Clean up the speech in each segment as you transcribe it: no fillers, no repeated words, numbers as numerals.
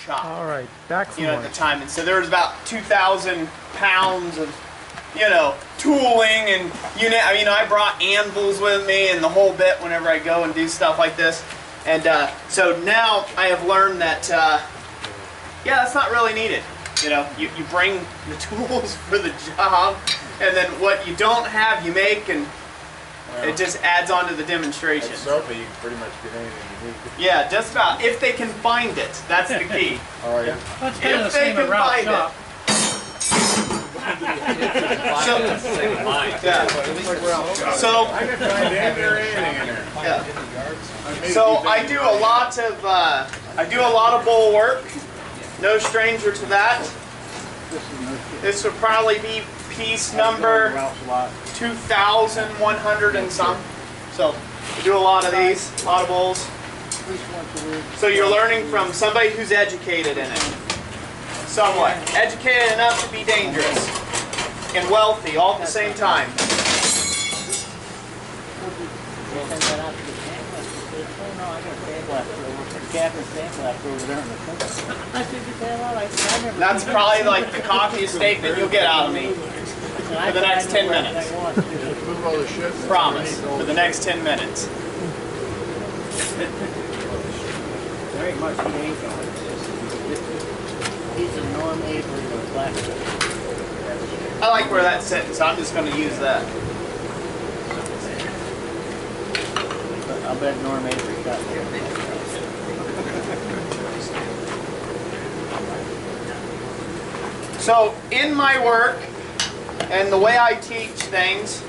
shop. All right, back from at the time, and so there was about 2,000 pounds of tooling, and I brought anvils with me and the whole bit whenever I go and do stuff like this. And so now I have learned that that's not really needed. You bring the tools for the job, and then what you don't have you make, and it just adds on to the demonstration. So you can pretty much get anything you need. Yeah, just about. If they can find it, that's the key. Oh yeah. That's kind of the same at Ralph's shop. So I can find anything or anything in there. yeah. So I do a lot of bowl work. No stranger to that. This would probably be piece number 2,100 and some. So we do a lot of these, a lot of bowls. So you're learning from somebody who's educated in it. Somewhat. Educated enough to be dangerous. And wealthy all at the same time. That's probably like the cockiest statement you'll get out of me for the next 10 minutes. Promise. For the next 10 minutes. Very much he ain't going. He's a Norm Avery with black. I like where that's sitting, so I'm just going to use that. I'll bet Norm Avery got there. So in my work, and the way I teach things,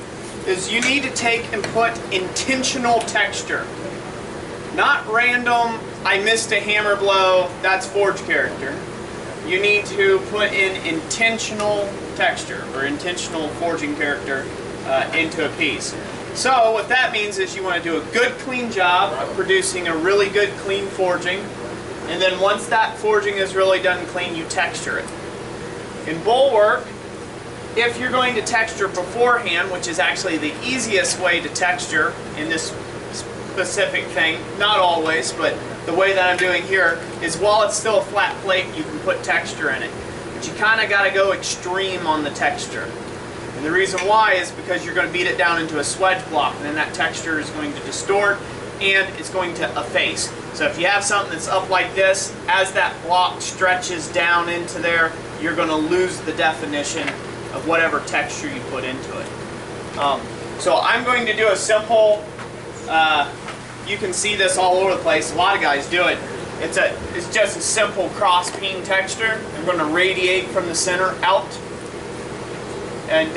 is you need to take and put intentional texture. Not random, I missed a hammer blow, that's forge character. You need to put in intentional texture, or intentional forging character into a piece. So what that means is you want to do a good clean job of producing a really good clean forging, and then once that forging is really done clean, you texture it. In bowl work, if you're going to texture beforehand, which is actually the easiest way to texture in this specific thing, not always, but the way that I'm doing here is while it's still a flat plate, you can put texture in it. But you kind of got to go extreme on the texture. And the reason why is because you're going to beat it down into a swage block, and then that texture is going to distort and it's going to efface. So if you have something that's up like this, as that block stretches down into there, you're going to lose the definition of whatever texture you put into it. So I'm going to do a simple, you can see this all over the place, a lot of guys do it. It's just a simple cross peen texture. I'm going to radiate from the center out. And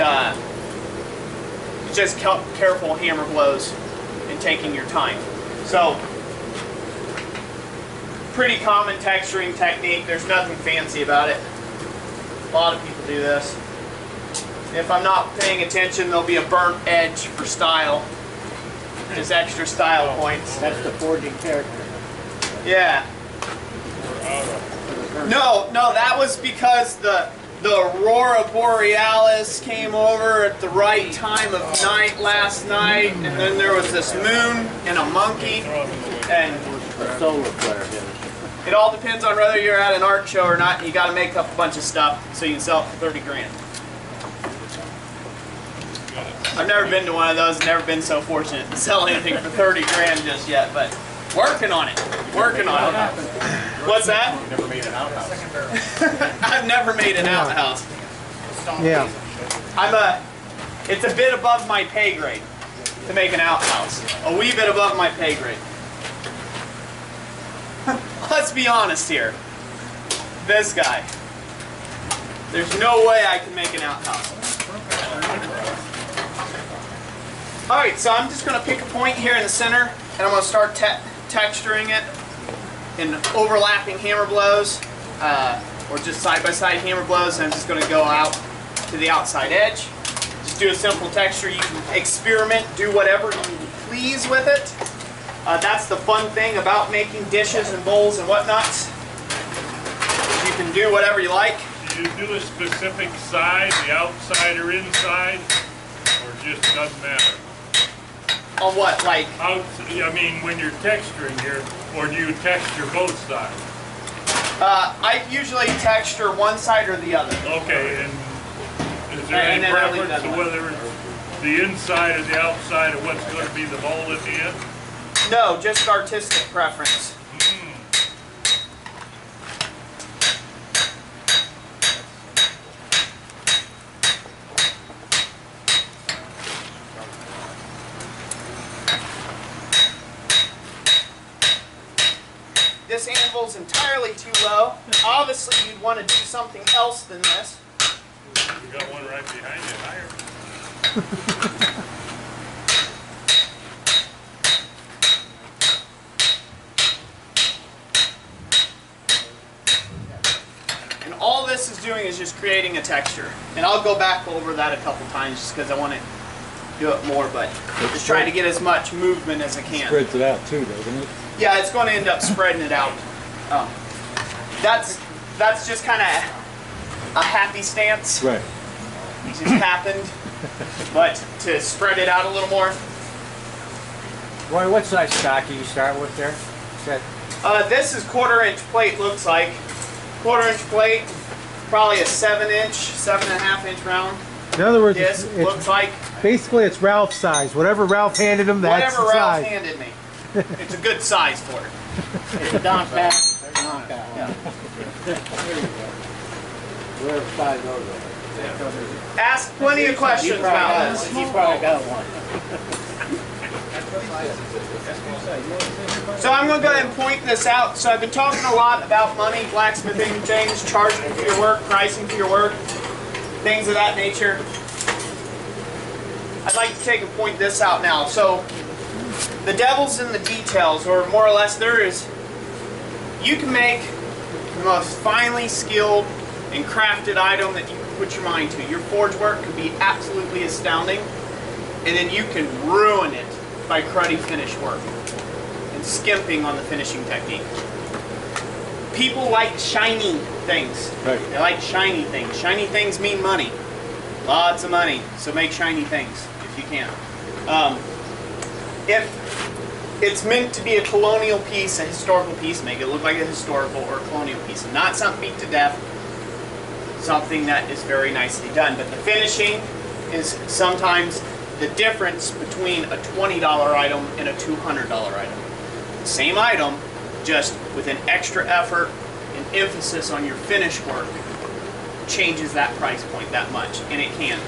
just careful hammer blows and taking your time. So, pretty common texturing technique. There's nothing fancy about it. A lot of people do this. If I'm not paying attention, there'll be a burnt edge for style. Just extra style points. That's the forging character. Yeah. No, that was because the Aurora Borealis came over at the right time of night last night, and then there was this moon and a monkey, and A solar flare hit us. it all depends on whether you're at an art show or not, and you got to make up a bunch of stuff so you can sell it for 30 grand. I've never been to one of those, never been so fortunate to sell anything for 30 grand just yet, but working on it, working on it. What's that? You've never made an outhouse. I've never made an outhouse. Yeah. It's a bit above my pay grade to make an outhouse. A wee bit above my pay grade. Let's be honest here. This guy. There's no way I can make an outhouse. Alright, so I'm just going to pick a point here in the center, and I'm going to start texturing it in overlapping hammer blows, or just side-by-side hammer blows, and I'm just going to go out to the outside edge. Just do a simple texture. You can experiment, do whatever you please with it. That's the fun thing about making dishes and bowls and whatnots. You can do whatever you like. Do you do a specific side, the outside or inside, or just doesn't matter? On what, like? I mean, when you're texturing here, or do you texture both sides? I usually texture one side or the other. Okay, and is there And any then I'll leave preference that to whether the inside or the outside of what's going to be the mold at the end? No, just artistic preference. This anvil's entirely too low. Obviously, you'd want to do something else than this. We got one right behind you, higher. And all this is doing is just creating a texture. And I'll go back over that a couple times just because I want to do it more, but just trying to get as much movement as I can. Spreads it out too, doesn't it? Yeah, it's going to end up spreading it out. That's just kind of a happy stance. Right. It just happened. But to spread it out a little more. Roy, what size stock do you start with there? This is 1/4 inch plate, looks like. 1/4 inch plate, probably a 7-inch, 7.5 inch round. In other words, Disc, looks like. basically it's Ralph's size. Whatever Ralph handed him, that's Whatever the Ralph size. handed me. It's a good size for it. It's a knockout. Knockout. Yeah. Whatever size those are. Ask plenty of questions about this. He probably got one. So I'm going to go ahead and point this out. So I've been talking a lot about money, blacksmithing things, charging for your work, pricing for your work, things of that nature. I'd like to take and point this out now. So the devil's in the details, or more or less you can make the most finely skilled and crafted item that you can put your mind to. Your forge work could be absolutely astounding, and then you can ruin it by cruddy finish work and skimping on the finishing technique. People like shiny things. Right. They like shiny things. Shiny things mean money. Lots of money. So make shiny things if you can. If it's meant to be a colonial piece, a historical piece, make it look like a historical or colonial piece. Not something beat to death. Something that is very nicely done. But the finishing is sometimes the difference between a $20 item and a $200 item. Same item, just with an extra effort and emphasis on your finish work, changes that price point that much, and it can.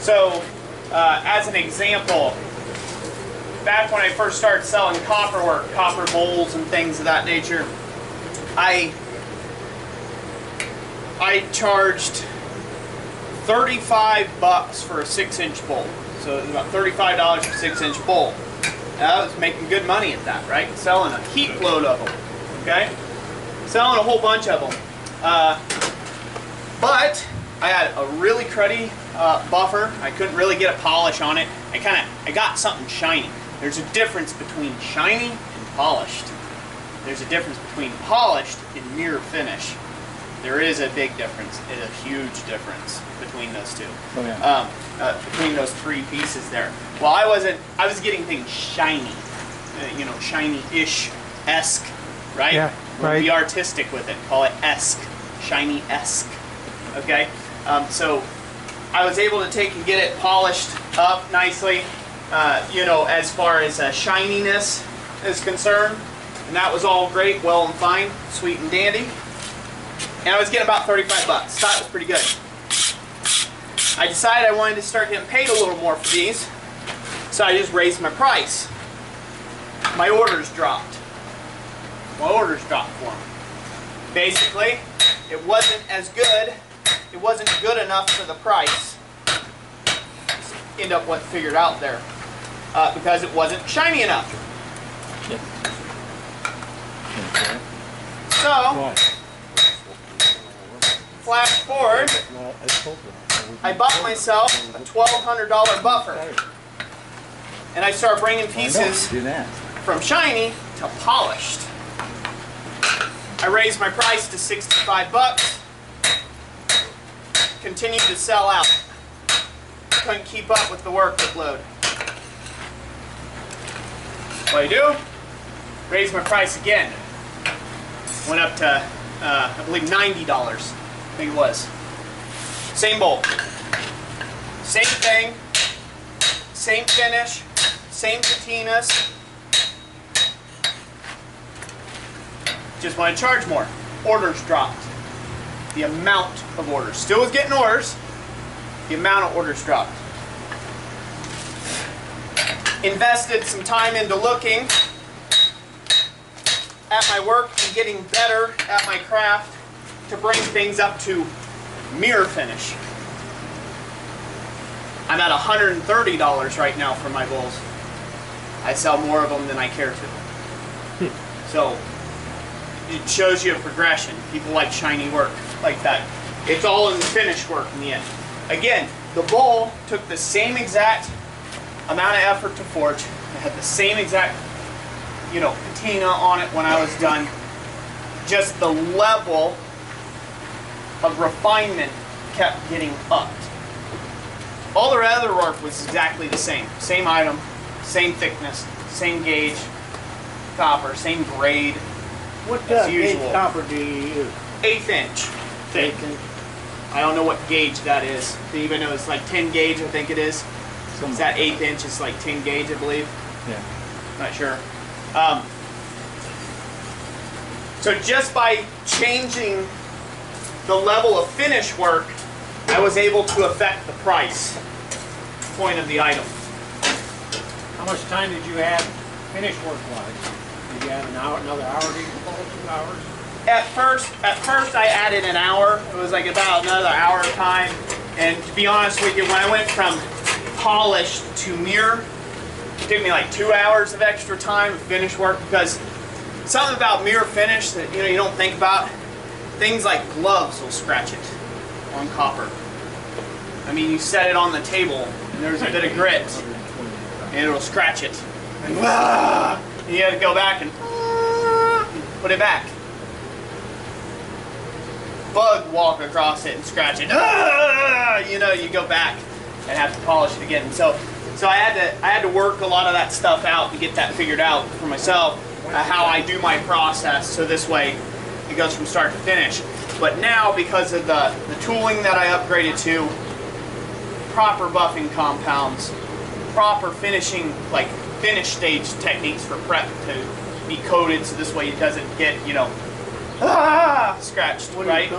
So, as an example, back when I first started selling copper work, copper bowls and things of that nature, I charged $35 for a 6-inch bowl. So it was about $35 for a 6-inch bowl. Now, I was making good money at that, right? Selling a heap load of them, okay? Selling a whole bunch of them. But I had a really cruddy buffer. I couldn't really get a polish on it. I got something shiny. There's a difference between shiny and polished. There's a difference between polished and mirror finish. There is a big difference, and a huge difference between those two. Oh, yeah. Between those three pieces there. Well, I was getting things shiny, shiny-ish, esque, right? Yeah, right. Be artistic with it. Call it esque, shiny-esque. Okay, so I was able to take and get it polished up nicely. As far as shininess is concerned, and that was all great, well and fine, sweet and dandy. And I was getting about $35. Thought it was pretty good. I decided I wanted to start getting paid a little more for these, so I just raised my price. My orders dropped. My orders dropped for them. Basically, it wasn't as good. It wasn't good enough for the price. Just end up what figured out there, because it wasn't shiny enough. So, flash forward, I bought myself a $1,200 buffer, and I started bringing pieces from shiny to polished. I raised my price to $65. Continued to sell out. Couldn't keep up with the workload. What I do, raise my price again. Went up to, I believe $90, I think it was. Same bolt. Same thing, same finish, same patinas. Just want to charge more. Orders dropped. The amount of orders. Still was getting orders. The amount of orders dropped. Invested some time into looking at my work and getting better at my craft to bring things up to mirror finish. I'm at $130 right now for my bowls. I sell more of them than I care to. So it shows you a progression. People like shiny work like that. It's all in the finish work in the end. Again, the bowl took the same exact amount of effort to forge. It had the same exact, patina on it when I was done. Just the level of refinement kept getting upped. All the other work was exactly the same. Same item, same thickness, same gauge, copper, same grade. What as gauge usual. copper do you use? 1/8 inch thick. I don't know what gauge that is. Do you even know it's like 10 gauge, I think it is. Is that 1/8 inch? It's like 10 gauge, I believe. Yeah. Not sure. So just by changing the level of finish work, I was able to affect the price point of the item. How much time did you have finish work-wise? Did you have an hour, another hour to equal 2 hours? At first I added an hour. It was like about another hour of time. And to be honest with you, when I went from polished to mirror, it took me like 2 hours of extra time of finish work, because something about mirror finish that you don't think about, things like gloves will scratch it on copper. I mean, you set it on the table and there's a bit of grit and it'll scratch it. And you have to go back and put it back. Bug walk across it and scratch it. You go back and have to polish it again. So I had to work a lot of that stuff out to get that figured out for myself, how I do my process, so this way it goes from start to finish. But now, because of the tooling that I upgraded to, proper buffing compounds, proper finishing, like finish stage techniques for prep to be coated, so this way it doesn't get, scratched, right?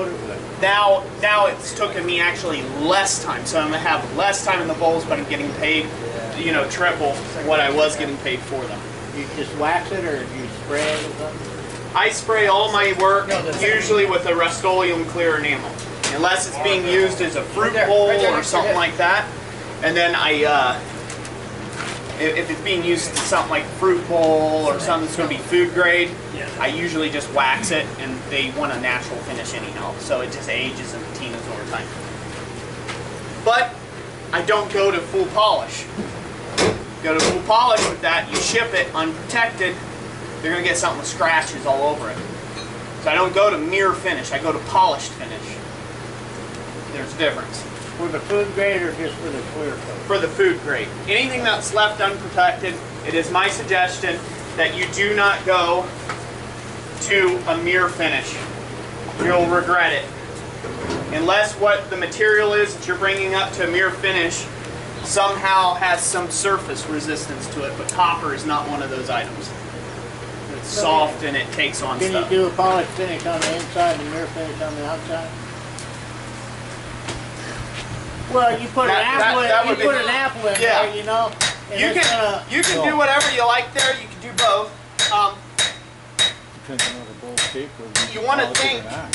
Now it's taken me actually less time, so I'm gonna have less time in the bowls, but I'm getting paid, triple what I was getting paid for them. You just wax it, or do you spray it or something? I spray all my work usually with a Rust-Oleum clear enamel, unless it's being used as a fruit bowl or something like that. And then if it's being used as something like a fruit bowl or something that's going to be food grade, I usually just wax it, and they want a natural finish anyhow, so it just ages and patinas over time. But I don't go to full polish. Go to full polish with that, you ship it unprotected, you're going to get something with scratches all over it. So I don't go to mirror finish, I go to polished finish. There's a difference. For the food grade or just for the clear coat? For the food grade. Anything that's left unprotected, it is my suggestion that you do not go to a mirror finish. You'll regret it. Unless what the material is that you're bringing up to a mirror finish somehow has some surface resistance to it, but copper is not one of those items. It's soft and it takes on Can stuff. you do a polished finish on the inside and mirror finish on the outside? Well, you put an apple in Yeah. there, and You it's gonna, can do whatever you like there. You can do both. Depends on the bowl shape. You wanna think- on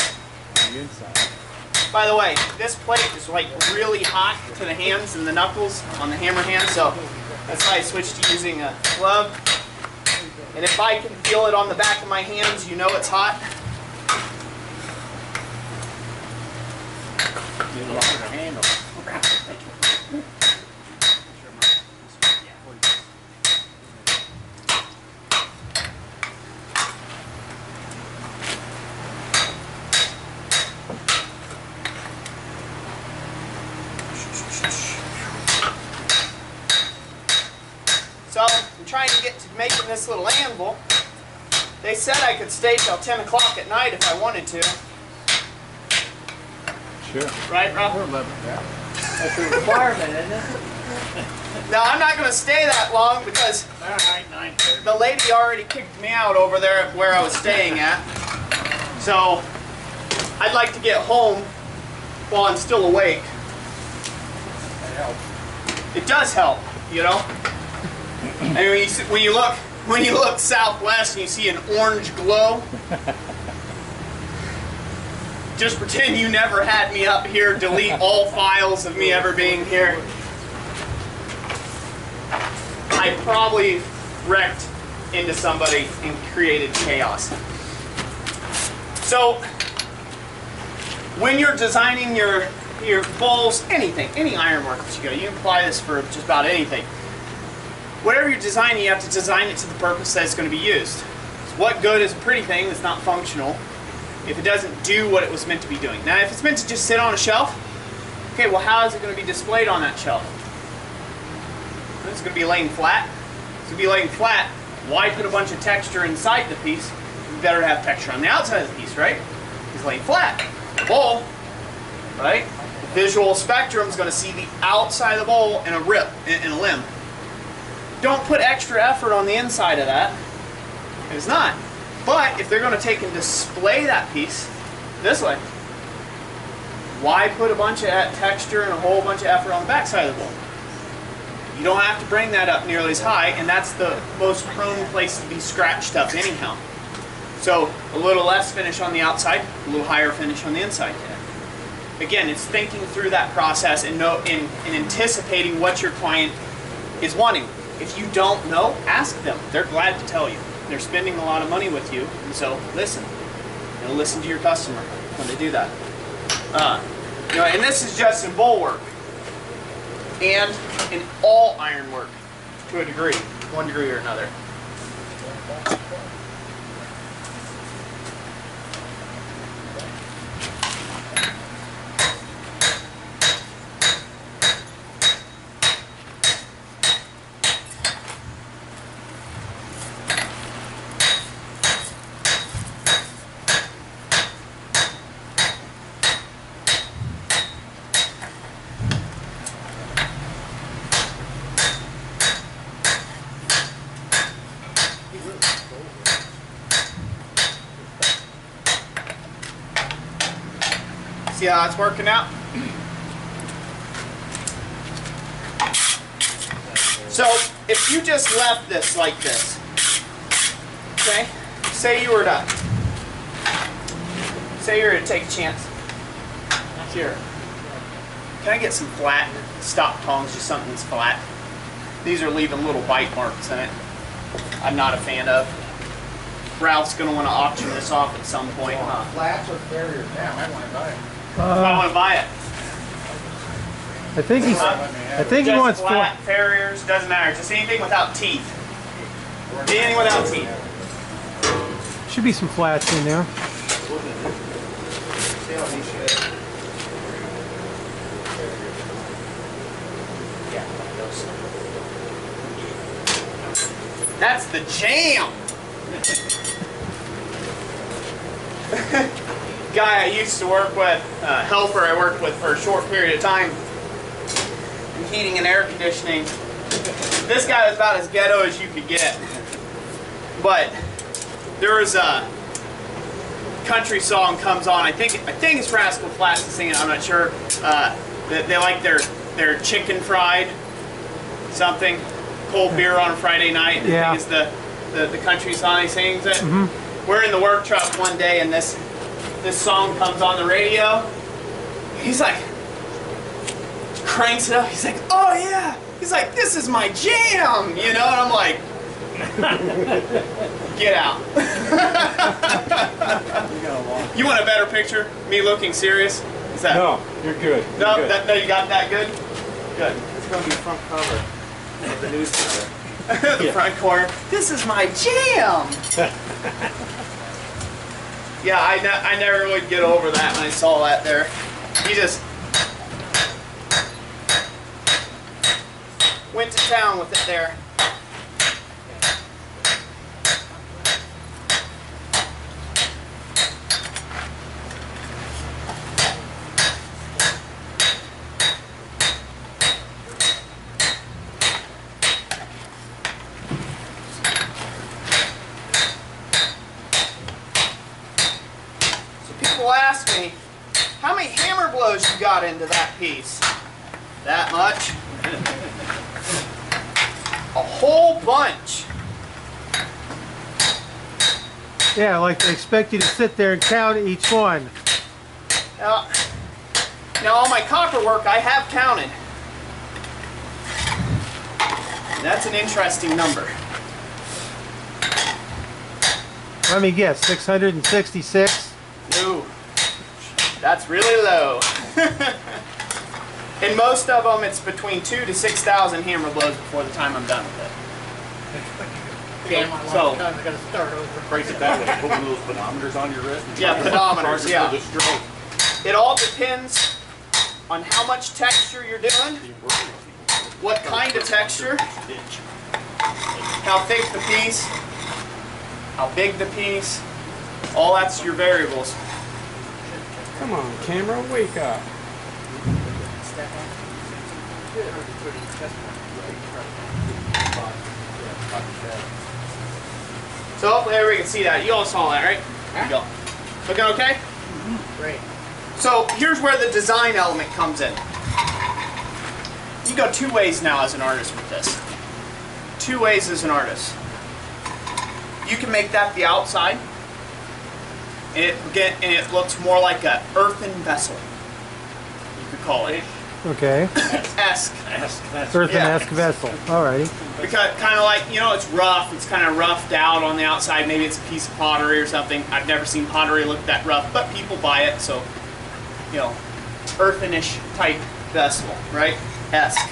the inside. By the way, this plate is like really hot to the hands and the knuckles on the hammer hand, so that's why I switched to using a glove. And if I can feel it on the back of my hands, you know it's hot. you longer handle. So I'm trying to get to making this little anvil, they said I could stay till 10 o'clock at night if I wanted to. Sure. Right, Rob? Or 11. Yeah. That's a requirement, isn't it? Now, I'm not going to stay that long because All right, 9:30. the lady already kicked me out over there at where I was staying at. So, I'd like to get home while I'm still awake. That helps. It does help, you know? I mean, when you look southwest and you see an orange glow, just pretend you never had me up here. Delete all files of me ever being here. I probably wrecked into somebody and created chaos. So, when you're designing your bowls, anything, any ironwork that you go, you apply this for just about anything. Whatever you're designing, you have to design it to the purpose that it's going to be used. So what good is a pretty thing that's not functional if it doesn't do what it was meant to be doing? Now, if it's meant to just sit on a shelf, okay, well, how is it going to be displayed on that shelf? It's going to be laying flat. It's going to be laying flat. Why put a bunch of texture inside the piece? You better have texture on the outside of the piece, right? It's laying flat. The bowl, right? The visual spectrum is going to see the outside of the bowl and a rip and a limb. Don't put extra effort on the inside of that. It's not. But if they're going to take and display that piece this way, why put a bunch of texture and a whole bunch of effort on the back side of the bowl? You don't have to bring that up nearly as high, and that's the most prone place to be scratched up anyhow. So a little less finish on the outside, a little higher finish on the inside. Again, it's thinking through that process and anticipating what your client is wanting. If you don't know, ask them. They're glad to tell you. They're spending a lot of money with you, and so listen. You know, listen to your customer when they do that. You know, and this is just in bowl work and in all iron work to a degree, one degree or another. See how it's working out? So, if you just left this like this, okay? Say you were to take a chance. Here. Can I get some flat stop tongs, just something that's flat? These are leaving little bite marks in it. I'm not a fan of. Ralph's going to want to auction this off at some point, huh? Flats or barriers? Damn, I want to buy it. I want to buy it. I think he Just wants flat, farriers, doesn't matter. Just anything without teeth. Anything without teeth. Should be some flats in there. That's the jam. Guy I used to work with, helper I worked with for a short period of time in heating and air conditioning. This guy was about as ghetto as you could get. But there was a country song comes on. I think it's Rascal Flatts singing. I'm not sure. They like their chicken fried something, cold beer on a Friday night. Yeah. I think it's the country song he sings it. Mm-hmm. We're in the work truck one day and this song comes on the radio. He's like, cranks it up. He's like, oh yeah. He's like, this is my jam, you know? And I'm like, get out. You want a better picture? Me looking serious? Is that? No, you're good. No, You're good. no, you got that good? Good. It's going to be the front cover of the newspaper. The front corner. This is my jam. Yeah, I never would get over that when I saw that there. He just went to town with it there. People ask me, how many hammer blows you got into that piece? That much? A whole bunch. Yeah, like they expect you to sit there and count each one. Now all my copper work I have counted. And that's an interesting number. Let me guess, 666? No, that's really low. In most of them, it's between 2,000 to 6,000 hammer blows before the time I'm done with it. Okay, so I gotta start over. Break it that way. Put one of those pedometers on your wrist. And yeah, charge pedometers, it yeah. for the stroke. It all depends on how much texture you're doing, what kind of texture, how thick the piece, how big the piece, all that's your variables. Come on, camera, wake up. So hopefully everybody can see that. You all saw that, right? There you go. Looking okay? Great. So here's where the design element comes in. You go two ways now as an artist with this. Two ways as an artist. You can make that the outside, and it looks more like an earthen vessel. You could call it. Okay. Esque. Earthen-esque vessel. Alrighty. Because kind of like, you know, it's rough. It's kind of roughed out on the outside. Maybe it's a piece of pottery or something. I've never seen pottery look that rough, but people buy it, so, you know, earthenish type vessel, right? Esque.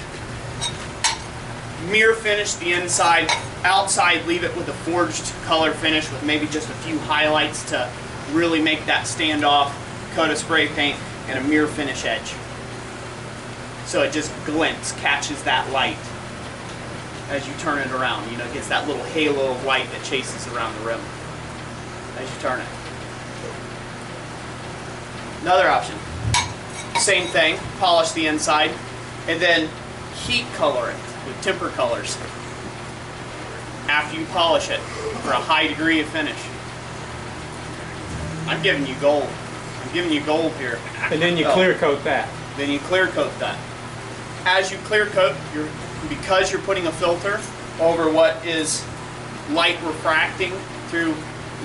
Mirror finish the inside. Outside, leave it with a forged color finish with maybe just a few highlights to really make that stand off. Coat of spray paint and a mirror finish edge. So it just glints, catches that light as you turn it around. You know, it gets that little halo of light that chases around the rim as you turn it. Another option, same thing, polish the inside, and then heat color it with temper colors after you polish it for a high degree of finish. I'm giving you gold. I'm giving you gold here. And then you clear coat that. Then you clear coat that. As you clear coat, because you're putting a filter over what is light refracting through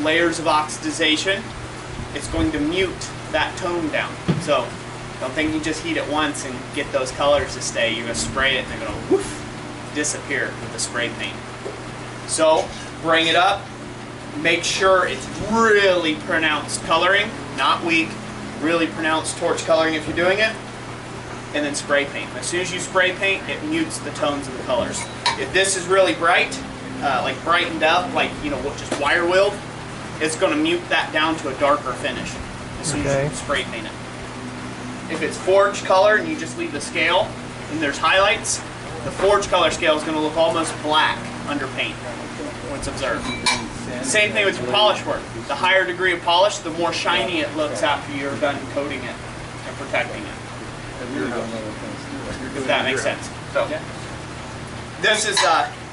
layers of oxidization, it's going to mute that tone down. So don't think you just heat it once and get those colors to stay. You're going to spray it and they're going to woof, disappear with the spray paint. So bring it up, make sure it's really pronounced coloring, not weak, really pronounced torch coloring if you're doing it, and then spray paint. As soon as you spray paint, it mutes the tones of the colors. If this is really bright, like brightened up, like, you know, just wire willed, it's going to mute that down to a darker finish as soon as you spray paint it. If it's forged color and you just leave the scale and there's highlights, the forged color scale is going to look almost black under paint once observed. Same thing with your polish work. The higher degree of polish, the more shiny it looks after you're done coating it and protecting it. If that makes sense. So this is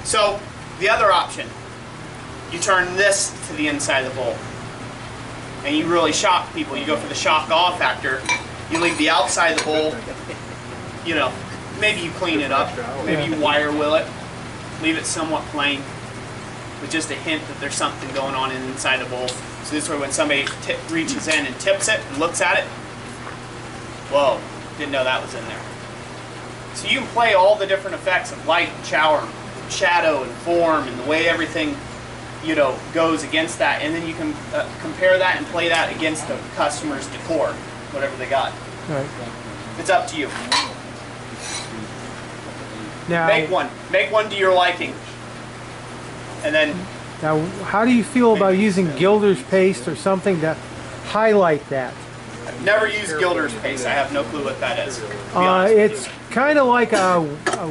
so the other option. You turn this to the inside of the bowl, and you really shock people. You go for the shock awe factor. You leave the outside of the bowl. You know, maybe you clean it up. Maybe you wire will it. Leave it somewhat plain, with just a hint that there's something going on inside the bowl. So this way, when somebody reaches in and tips it and looks at it, whoa. Didn't know that was in there. So you can play all the different effects of light and shadow and form and the way everything, you know, goes against that, and then you can compare that and play that against the customer's decor, whatever they got. Right. It's up to you. Now, make one to your liking, and then. Now, how do you feel about using Gilder's paste or something to highlight that? I've never used Gilder's paste. I have no clue what that is. It's kind of like a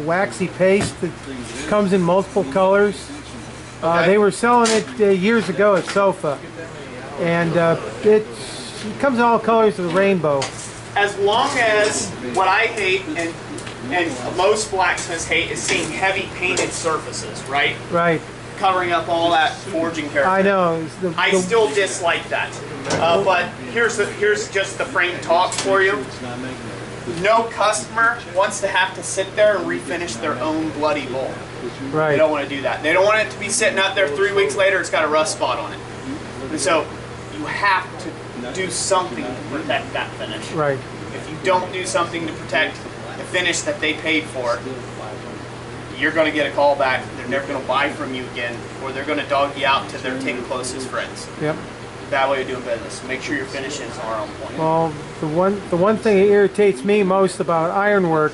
waxy paste that comes in multiple colors. They were selling it years ago at Sofa, and it comes in all colors of the rainbow. As long as what I hate and most blacksmiths hate is seeing heavy painted surfaces, right? Right. covering up all that forging character. I know. It's I still dislike that. But here's just the frank talk for you. No customer wants to have to sit there and refinish their own bloody bowl. They right. don't want to do that. They don't want it to be sitting out there 3 weeks later, it's got a rust spot on it. And so you have to do something to protect that finish. Right. If you don't do something to protect the finish that they paid for, you're going to get a call back. They're never going to buy from you again, or they're going to dog you out to their 10 closest friends. Yep. Bad way of doing business. Make sure your finishes are on point. Well, the one thing that irritates me most about ironwork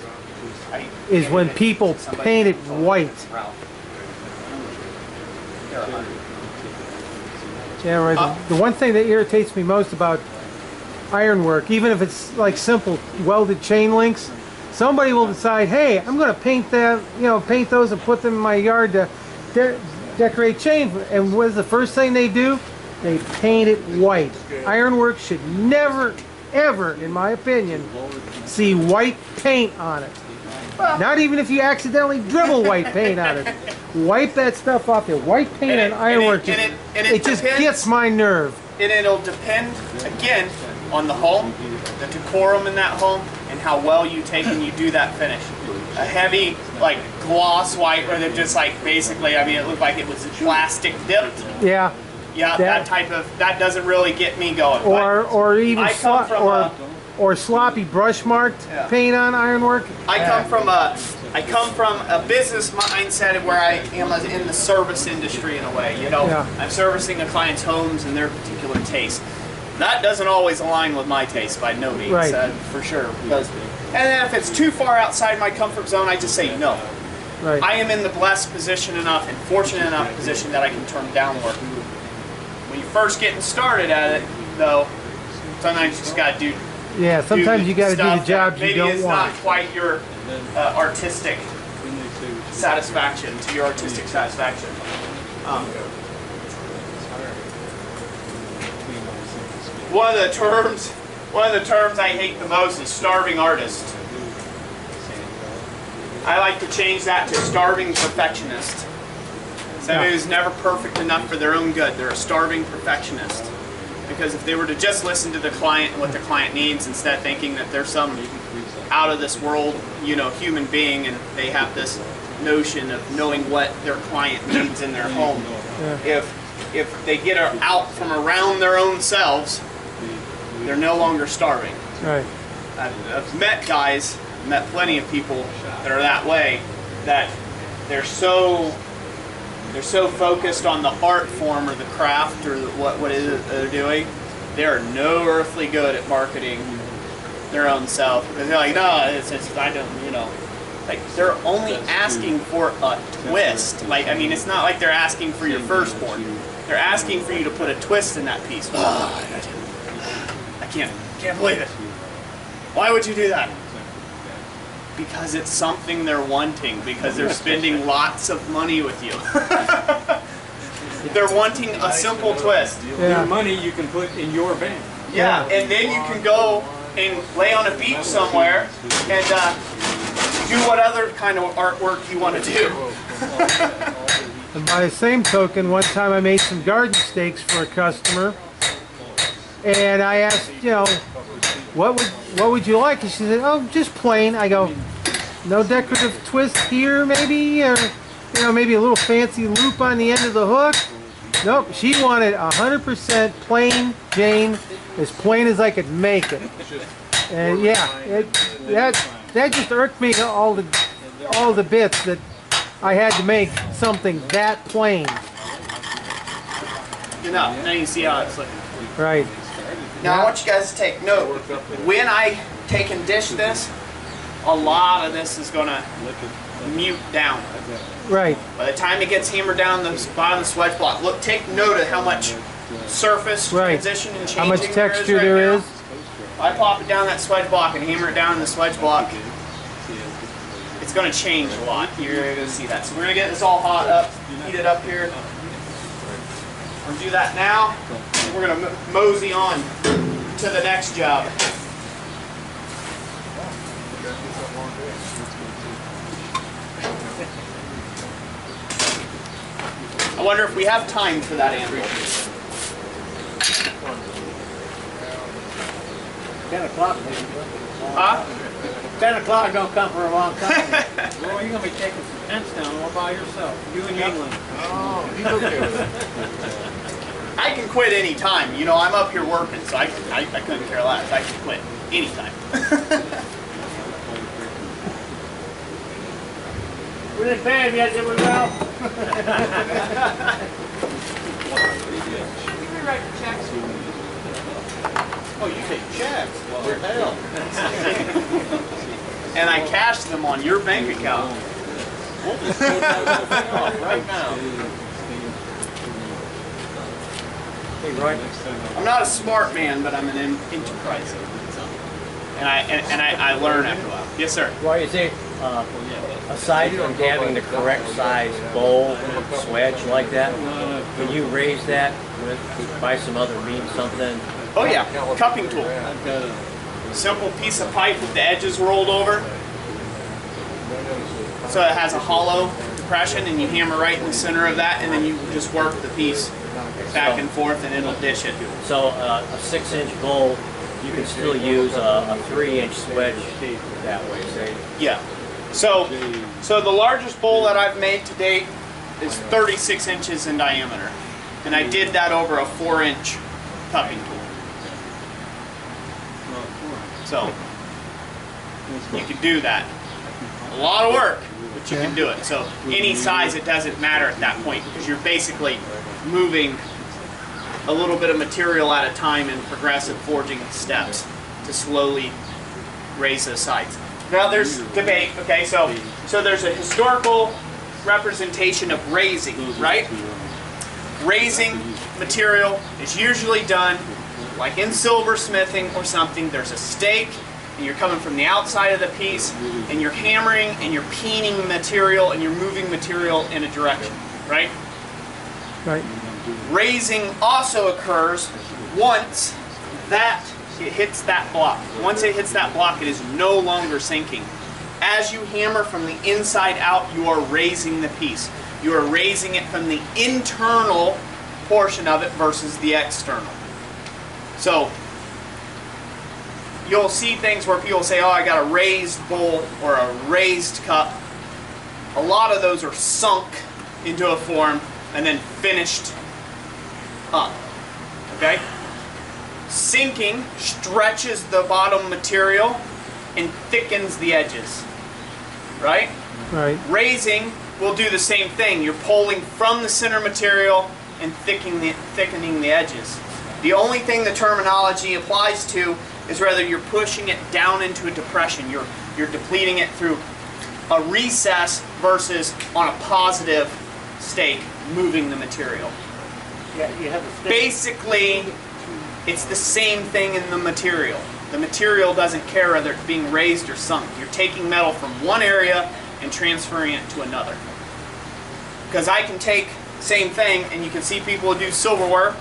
is when people paint it white. Yeah, right. The one thing that irritates me most about ironwork, even if it's like simple welded chain links, somebody will decide, hey, I'm going to paint that, paint those and put them in my yard to decorate chain. And what is the first thing they do? They paint it white. Ironwork should never, ever, in my opinion, see white paint on it. Not even if you accidentally dribble white paint on it. Wipe that stuff off your white paint on ironwork. It just gets my nerve. And it'll depend, again, on the home, the decorum in that home, and how well you take and you do that finish. A heavy, like, gloss white, where they're just like, basically, I mean, it looked like it was plastic dipped. Yeah. Yeah, that type of, that doesn't really get me going. Or even I come from or sloppy brush marked paint on ironwork. I come from a business mindset where I am in the service industry in a way. I'm servicing a client's homes and their particular taste. That doesn't always align with my taste by no means, right. For sure. And then if it's too far outside my comfort zone, I just say no. Right. I am in the blessed position enough and fortunate enough position that I can turn down work. When you're first getting started at it, though, sometimes you just got to do. Yeah, sometimes you got to do the job you don't want. Maybe it's not quite your artistic satisfaction, to your artistic satisfaction. One of the terms I hate the most is starving artist. I like to change that to starving perfectionist. Somebody who's never perfect enough for their own good. They're a starving perfectionist. Because if they were to just listen to the client and what the client needs, instead of thinking that they're some out of this world, human being, and they have this notion of knowing what their client needs in their home. Yeah. If they get out from around their own selves, they're no longer starving. Right. I've met plenty of people that are that way, that they're so focused on the art form or the craft or what it is they're doing, they're no earthly good at marketing their own self. Because they're like, no, I don't, like they're only asking for a twist. Like, I mean, it's not like they're asking for your firstborn. They're asking for you to put a twist in that piece. I can't believe it. Why would you do that? Because it's something they're wanting, because they're spending lots of money with you. They're wanting a simple twist. Their money you can put in your bank. Yeah, and then you can go and lay on a beach somewhere and do what other kind of artwork you want to do. And by the same token, one time I made some garden stakes for a customer, and I asked, what would you like? And she said, oh, just plain. I go, no decorative twist here, maybe, or maybe a little fancy loop on the end of the hook. Nope, she wanted 100% plain Jane, as plain as I could make it. And yeah, that just irked me all the bits that I had to make something that plain. Now you see how it's looking. Right. Now I want you guys to take note. When I take and dish this, a lot of this is going to mute down. Right. By the time it gets hammered down the bottom of the swedge block, look, take note of how much surface transition and changing how much texture there is. If I pop it down that swedge block and hammer it down in the swedge block, it's going to change a lot. You're going to see that. So we're going to get this all hot up, heated up here. We're going to do that now. We're going to mosey on to the next job. I wonder if we have time for that anvil. 10 o'clock, maybe. Huh? 10 o'clock don't come for a long time. Well, you're gonna be taking some tents down all by yourself. You and England. Oh, he's okay with it. I can quit any time. You know, I'm up here working, so I couldn't care less. I can quit anytime. We didn't pay him yet, did we, Ralph? Can we write checks? Oh, you take checks? Well, hell. And I cash them on your bank account. We'll just go that whole thing off right now. Hey, Roy. I'm not a smart man, but I'm an enterprising. And I learn after a while. Yes, sir. Why is it, aside from having the correct size bowl, swedge like that, can you raise that by some other means, something? Oh yeah, cupping tool. Simple piece of pipe with the edges rolled over. So it has a hollow depression, and you hammer right in the center of that, and then you just work the piece back and forth, and it'll dish it. So a 6-inch bowl, you can still use a 3-inch swedge that way, say? Yeah. So the largest bowl that I've made to date is 36 inches in diameter, and I did that over a 4-inch cupping tool. So you can do that. A lot of work, but you can do it. So any size, it doesn't matter at that point, because you're basically moving a little bit of material at a time in progressive forging steps to slowly raise those sides. Now there's debate, okay, so there's a historical representation of raising, right? Raising material is usually done like in silversmithing or something. There's a stake, and you're coming from the outside of the piece, and you're hammering and you're peening material, and you're moving material in a direction, right? Right. Raising also occurs once that it hits that block. Once it hits that block, it is no longer sinking. As you hammer from the inside out, you are raising the piece. You are raising it from the internal portion of it versus the external. So you'll see things where people say, oh, I got a raised bowl or a raised cup. A lot of those are sunk into a form and then finished up. Okay? Sinking stretches the bottom material and thickens the edges. Right? Right. Raising will do the same thing. You're pulling from the center material and thickening the edges. The only thing the terminology applies to is whether you're pushing it down into a depression. You're depleting it through a recess versus on a positive stake, moving the material. Yeah, you have a stick. Basically, it's the same thing in the material. The material doesn't care whether it's being raised or sunk. You're taking metal from one area and transferring it to another. Because I can take the same thing, and you can see people who do silver work,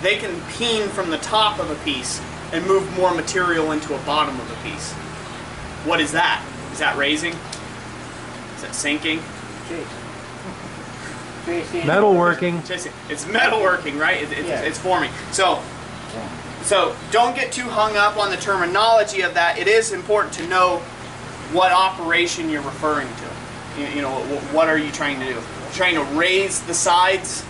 they can peen from the top of a piece and move more material into a bottom of a piece. What is that? Is that raising? Is that sinking? Metalworking. It's metalworking, right? It's forming. So don't get too hung up on the terminology of that. It is important to know what operation you're referring to. You know, what are you trying to do? You're trying to raise the sides?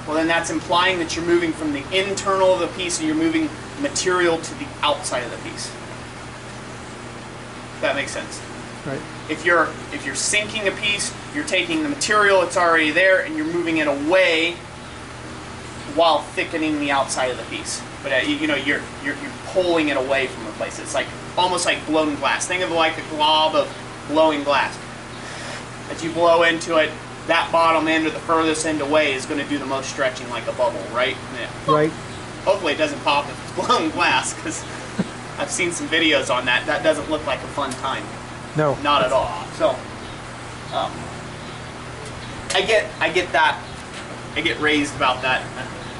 Well, then that's implying that you're moving from the internal of the piece and you're moving material to the outside of the piece. If that makes sense. Right. If you're sinking a piece, you're taking the material that's already there and you're moving it away while thickening the outside of the piece. But you know, you're pulling it away from the place. It's like almost like blown glass. Think of it like a glob of blowing glass. As you blow into it, that bottom end or the furthest end away is going to do the most stretching, like a bubble, right? Yeah. Right. Hopefully it doesn't pop if it's blown glass, because I've seen some videos on that. That doesn't look like a fun time. No. Not at all. So, I get that. I get raised about that.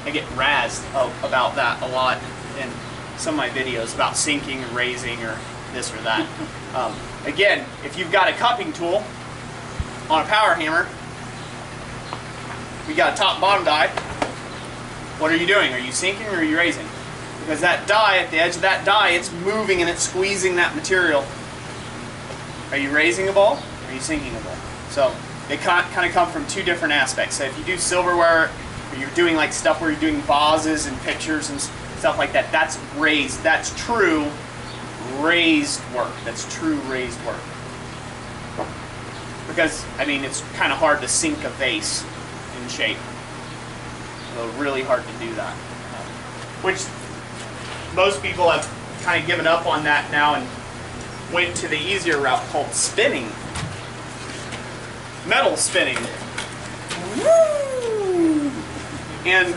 I get razzed about that a lot in some of my videos about sinking and raising or this or that. Again, if you've got a cupping tool on a power hammer, we got a top and bottom die. What are you doing? Are you sinking or are you raising? Because that die, at the edge of that die, it's moving and it's squeezing that material. Are you raising a ball? Or are you sinking a ball? So they kind of come from two different aspects. So if you do silverware, or you're doing like stuff where you're doing vases and pictures and stuff like that, that's raised. That's true raised work. That's true raised work. Because, I mean, it's kind of hard to sink a vase in shape. So really hard to do that. Which most people have kind of given up on that now and went to the easier route called spinning. Metal spinning. Woo! And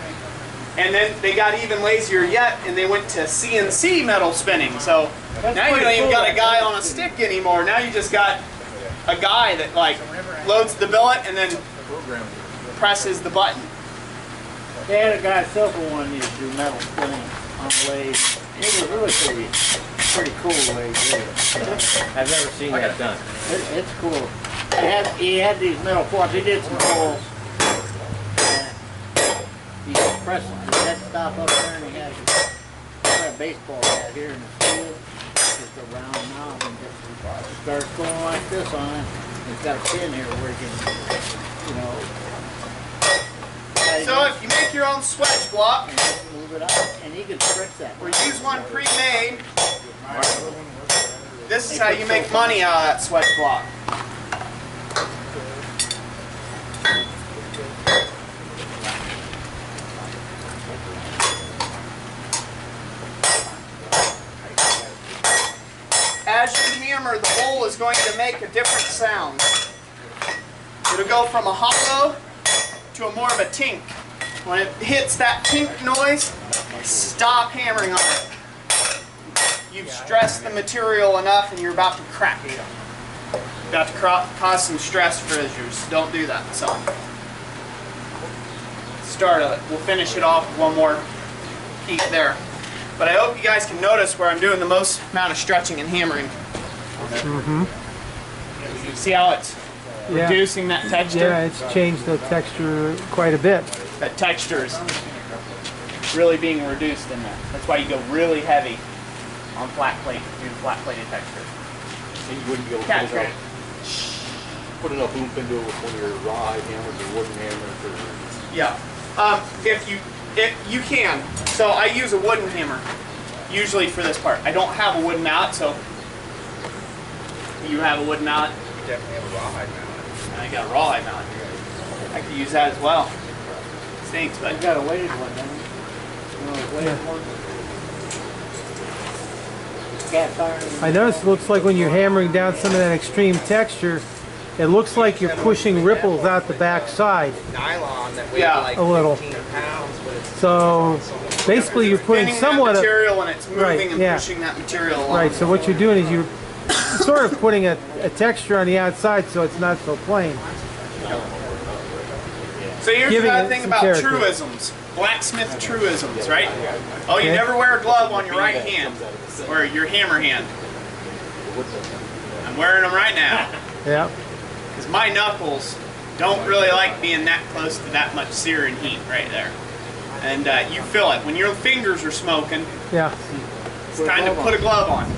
then they got even lazier yet and they went to CNC metal spinning. So now you don't even got a guy on a stick anymore. Now you just got a guy that like loads the billet and then presses the button. They had a guy sell for one used to do metal spinning on a lathe. It was really pretty cool the way he did it. I've never seen that done. It's cool. He had these metal forks. He did some holes. He pressed it. He had to stop up there and he had a baseball bat here in the school. Just a round knob and just starts going like this on it. It's got a pin here where you can, you know. So if you make your own swage block, and just move it out, and you can stretch that. or use one pre-made, this is how you make money out of that swage block. As you hammer, the bowl is going to make a different sound. It'll go from a hollow to a more of a tink. When it hits that tink noise, stop hammering on it. You've stressed the material enough and you're about to crack it. About to cause some stress fissures. Don't do that. So, start of it. We'll finish it off with one more heat there. But I hope you guys can notice where I'm doing the most amount of stretching and hammering. Mm-hmm. See how it's reducing that texture? Yeah, it's changed the texture quite a bit. That texture is really being reduced in that. That's why you go really heavy on flat plate, do flat plated texture. And you wouldn't be able to put enough oomph into it with one of your rawhide hammers or wooden hammers or... Yeah. If you can. So I use a wooden hammer, usually for this part. I don't have a wooden mallet, so you have a wooden mallet? You definitely have a rawhide mallet. I got a rawhide mallet. I could use that as well. Stinks, but... You got a weighted one, don't you? You know, a weighted one? Cast iron. I noticed it looks like when you're hammering down some of that extreme texture, it looks like you're pushing ripples out the back side Nylon that weighs like a little. 15 pounds, but it's So basically you're putting spinning somewhat that of... material and it's moving Right, and yeah. pushing that material along. Right, so what you're doing is you're sort of putting a texture on the outside so it's not so plain. So here's Giving another it thing some about character. truisms. Blacksmith truisms, right? Oh, you Okay. never wear a glove on your right hand or your hammer hand. I'm wearing them right now Yeah. because my knuckles don't really like being that close to that much searing heat right there. And you feel it. When your fingers are smoking, Yeah. it's time to put a glove on.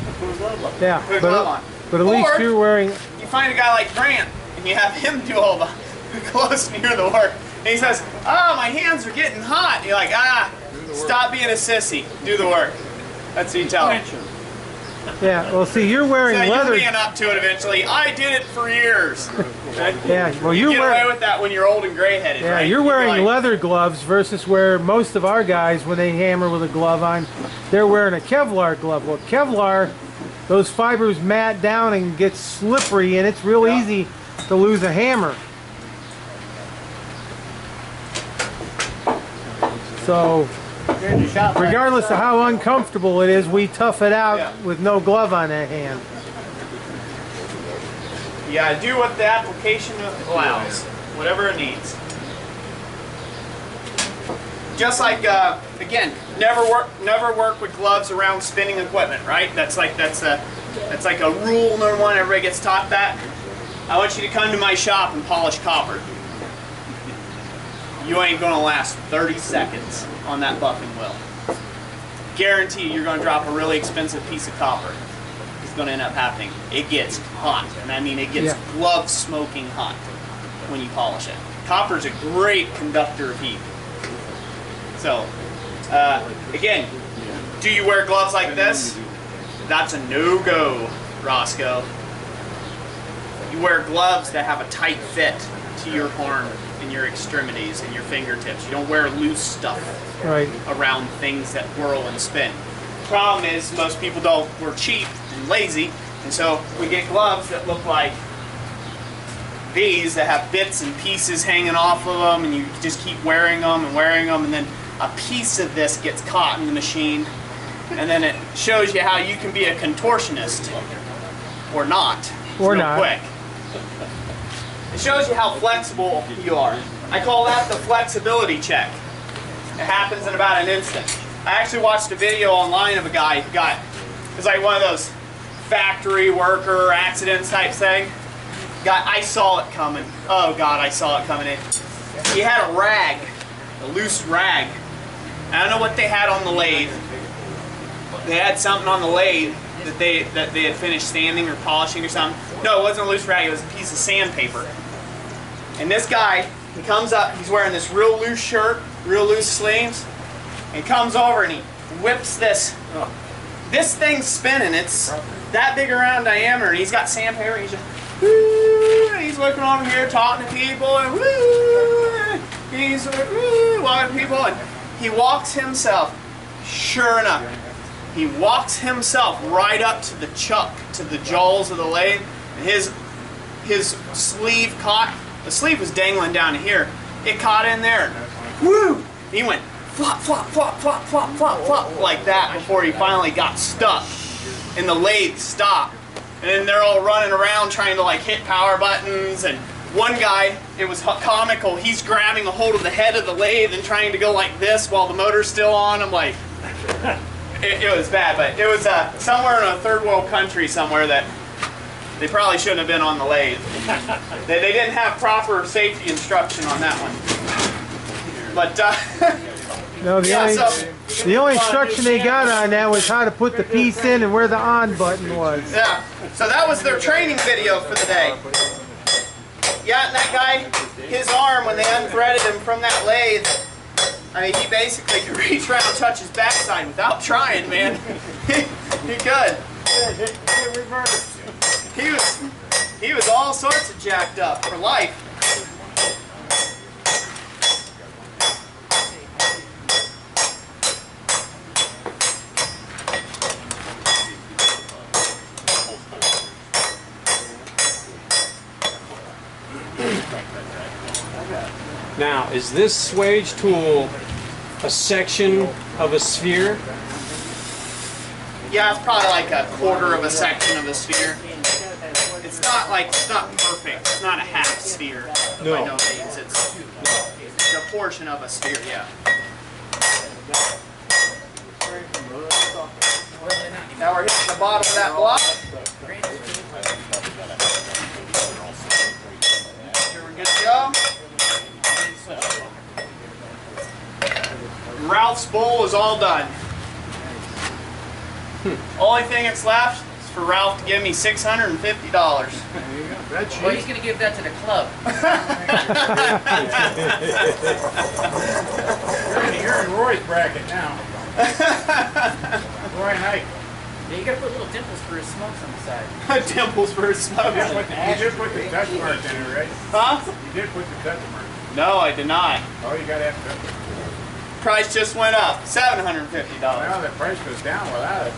Yeah. Put a glove on. But at least Or- you're wearing... You find a guy like Grant and you have him do all the close near the work. And he says, "Oh, my hands are getting hot." And you're like, stop being a sissy. Do the work. That's what you tell him. Yeah, well see, you're wearing So leather... you'll man up to it eventually. I did it for years. Yeah, well You you're get wearing... away with that when you're old and gray-headed, Yeah, right? you're wearing like, leather gloves versus where most of our guys, when they hammer with a glove on, they're wearing a Kevlar glove. Well, Kevlar, those fibers mat down and get slippery, and it's real easy to lose a hammer. So, regardless of how uncomfortable it is, we tough it out with no glove on that hand. You gotta do what the application allows, whatever it needs. Just like, again, never work with gloves around spinning equipment, right? That's like a rule number one. Everybody gets taught that. I want you to come to my shop and polish copper. you ain't gonna last 30 seconds on that buffing wheel. Guarantee you're gonna drop a really expensive piece of copper. It's gonna end up happening. It gets hot, and I mean it gets glove smoking hot when you polish it. Copper's a great conductor of heat. So, again, do you wear gloves like this? That's a no-go, Roscoe. You wear gloves that have a tight fit to your arm and your extremities and your fingertips. You don't wear loose stuff around things that whirl and spin. Problem is, most people don't. We're cheap and lazy, and so we get gloves that look like these that have bits and pieces hanging off of them, and you just keep wearing them, and then a piece of this gets caught in the machine, and then it shows you how you can be a contortionist or not. Or real not. Quick. It shows you how flexible you are. I call that the flexibility check. It happens in about an instant. I actually watched a video online of a guy who got, it was like one of those factory worker accidents type thing. I saw it coming. Oh God, I saw it coming in. He had a rag, a loose rag. I don't know what they had on the lathe. They had something on the lathe that they had finished sanding or polishing or something. No, it wasn't a loose rag, it was a piece of sandpaper. And this guy, he comes up, he's wearing this real loose shirt, real loose sleeves, and comes over and he whips this. This thing's spinning, it's that big around diameter, and he's got sandpaper, and he's just, woo, and he's looking over here talking to people, and woo, he's walking to people, and he walks himself, sure enough, he walks himself right up to the chuck, to the jaws of the lathe, and his sleeve caught. The sleeve was dangling down here. It caught in there. Woo! He went flop, flop, flop, flop, flop, flop, flop, like that before he finally got stuck. And the lathe stopped. And then they're all running around trying to like hit power buttons. And one guy, it was comical, he's grabbing a hold of the head of the lathe and trying to go like this while the motor's still on. I'm like, it was bad, but it was somewhere in a third world country somewhere that they probably shouldn't have been on the lathe. They didn't have proper safety instruction on that one. But no, the only instruction they got on that was how to put the piece in and where the on button was. Yeah, so that was their training video for the day. Yeah, and that guy, his arm, when they unthreaded him from that lathe, I mean, he basically could reach around and touch his backside without trying, man. He could. He was all sorts of jacked up for life. Now, is this swage tool a section of a sphere? Yeah, it's probably like a quarter of a section of a sphere. It's not perfect. It's not a half sphere by no means. It's a portion of a sphere, yeah. Now we're hitting the bottom of that block. Here we're good to go. Ralph's bowl is all done. Only thing that's left is for Ralph to give me $650. Well, he's going to give that to the club. You're in Roy's bracket now. Roy and Ike. Yeah, you got to put little dimples for his smokes on the side. Dimples for his smoke. You just put the touch mark in it, right? Huh? You did put the touch mark. No, I did not. Oh, you got to have touch mark. Price just went up, $750. Well, the price goes down without it.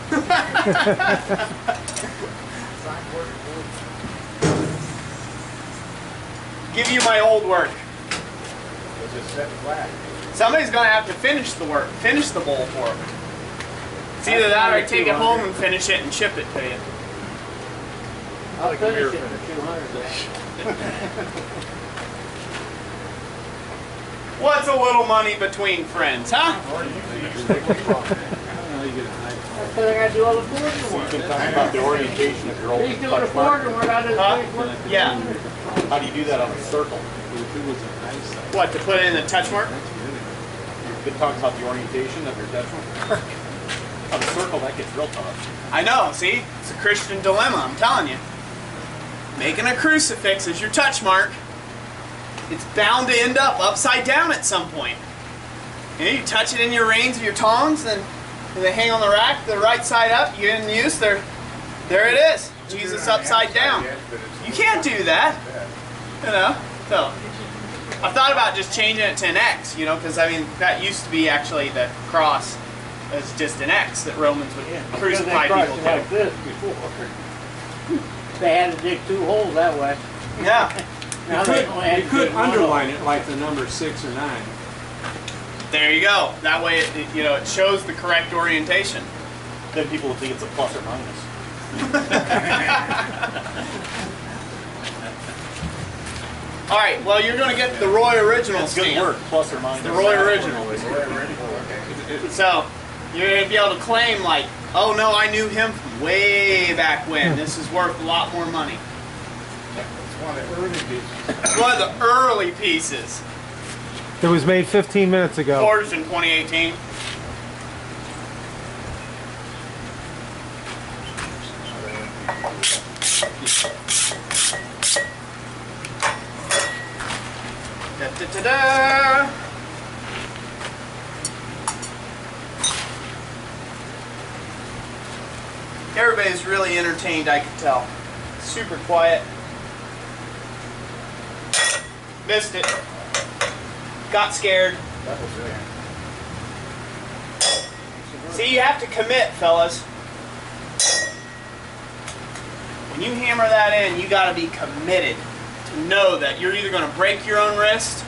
Give you my old work. It's just set flat. Somebody's going to have to finish the work, finish the bowl for me. It's either that or I take it home and finish it and ship it to you. I'll finish it for 200. What's a little money between friends, huh? That's what I gotta do all the forging work. You can talk about the orientation of your old He's doing the touch mark. forging work out of the Huh? place work. Yeah. How do you do that on a circle? What, to put in the touch mark? It talks about the orientation of your touch mark. On a circle, that gets real tough. I know, see? It's a Christian dilemma, I'm telling you. Making a crucifix as your touch mark, it's bound to end up upside down at some point. You know, you touch it in your reins or your tongs, and they hang on the rack, the right side up, you get in use, there it is. Jesus upside down. You can't do that, you know? So, I've thought about just changing it to an X, you know, because I mean, that used to be actually the cross as just an X that Romans would crucify people to. Like this before. They had to dig 2 holes that way. Yeah. Now they only have You to could dig 1 underline hole. it like the number 6 or 9. There you go. That way, you know, it shows the correct orientation. Then people will think it's a plus or minus. All right. Well, you're going to get the Roy Original That's good stamp. work, plus or minus. The Roy Original. So you're going to be able to claim like, oh no, I knew him from way back when. This is worth a lot more money. It's one of the early pieces. It was made 15 minutes ago. Forged in 2018. Da, da, da, da. Everybody's really entertained, I can tell. Super quiet. Missed it. Got scared. See, you have to commit, fellas. When you hammer that in, you gotta be committed to know that you're either gonna break your own wrist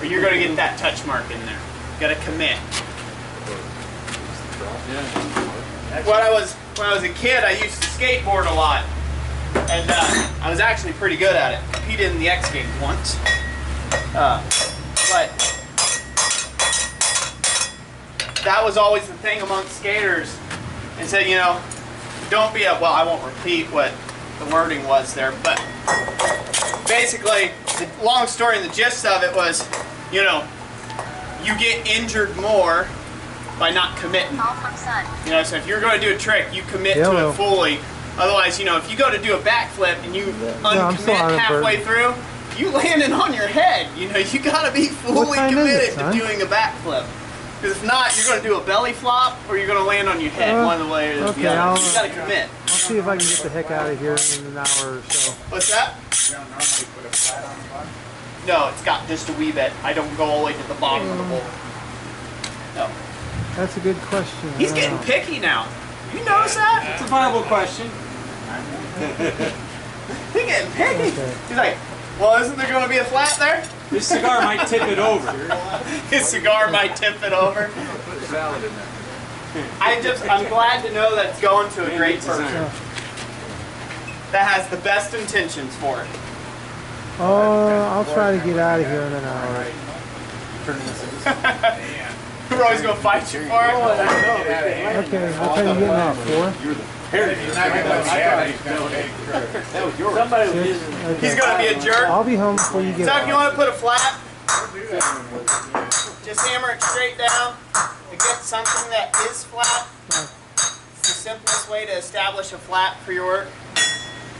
or you're gonna get that touch mark in there. You gotta commit. When I was a kid, I used to skateboard a lot. And I was actually pretty good at it. Competed in the X Games once. But that was always the thing amongst skaters. And said, you know, don't be well, I won't repeat what the wording was there, but basically, the long story and the gist of it was, you know, you get injured more by not committing. You know, so if you're going to do a trick, you commit to it fully. Otherwise, you know, if you go to do a backflip and you uncommit halfway through, you landing on your head. You know, you got to be fully committed to doing a backflip. Because if not, you're going to do a belly flop or you're going to land on your head. One of the ways or the other. You got to commit. I'll see if I can get the heck out of here in an hour or so. What's that? You don't normally put a flat on the bottom? No, it's got just a wee bit. I don't go all the way to the bottom of the bowl. No. That's a good question. He's getting picky now. You notice that? It's a viable question. He's getting picky. He's like, well, isn't there going to be a flat there? This cigar might tip it over. His cigar might tip it over. Put salad in there. I'm glad to know that it's going to a great person that has the best intentions for it. I'll try to get out of here in an hour. Roy's going to fight you for it? Okay, what time are you getting off? 4? Somebody was using He's going to be a jerk. I'll be home before you get So off. if you want to put a flat, just hammer it straight down to get something that is flat. It's the simplest way to establish a flat for your work.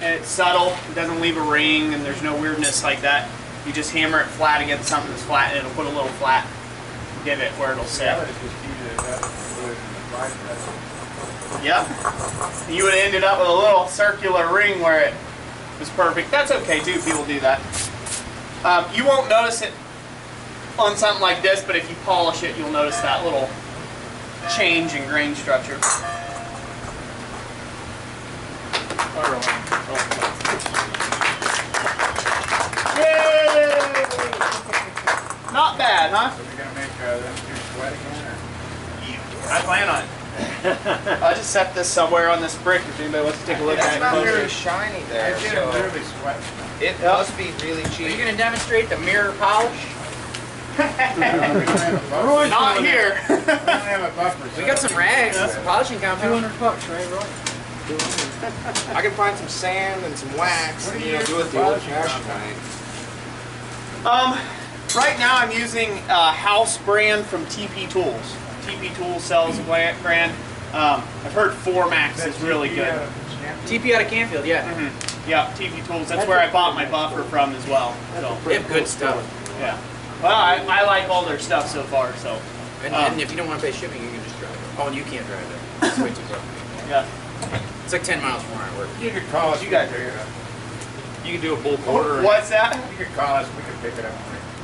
And it's subtle, it doesn't leave a ring, and there's no weirdness like that. You just hammer it flat against something that's flat, and it'll put a little flat divot where it'll sit. Yep. You would have ended up with a little circular ring where it was perfect. That's okay too, people do that. You won't notice it on something like this, but if you polish it, you'll notice that little change in grain structure. Yay! Not bad, huh? So we're going to make them too sweat again? I plan on it. I'll just set this somewhere on this brick if anybody wants to take a look It's at it not closer. very shiny there, It's so literally sweat. it must be really cheap. Are you going to demonstrate the mirror polish? Not here. We don't have a buffer. We got some rags and some polishing compound. $200, right, Roy? I can find some sand and some wax and do it the old fashioned way. Right now I'm using a house brand from TP Tools. TP Tools sells a brand. I've heard 4Max is really good. TP out of Canfield, yeah. Yeah, TP Tools. That's where I bought my buffer from as well. So They have good stuff. yeah. Well, I like all their stuff so far. So And if you don't want to pay shipping, you can just drive it. Oh, and you can't drive it. It's way too far. yeah. It's like 10 miles from where I work. You could call us. You guys are here. You can do a bulk order. What's that? You could call us. We could pick it up.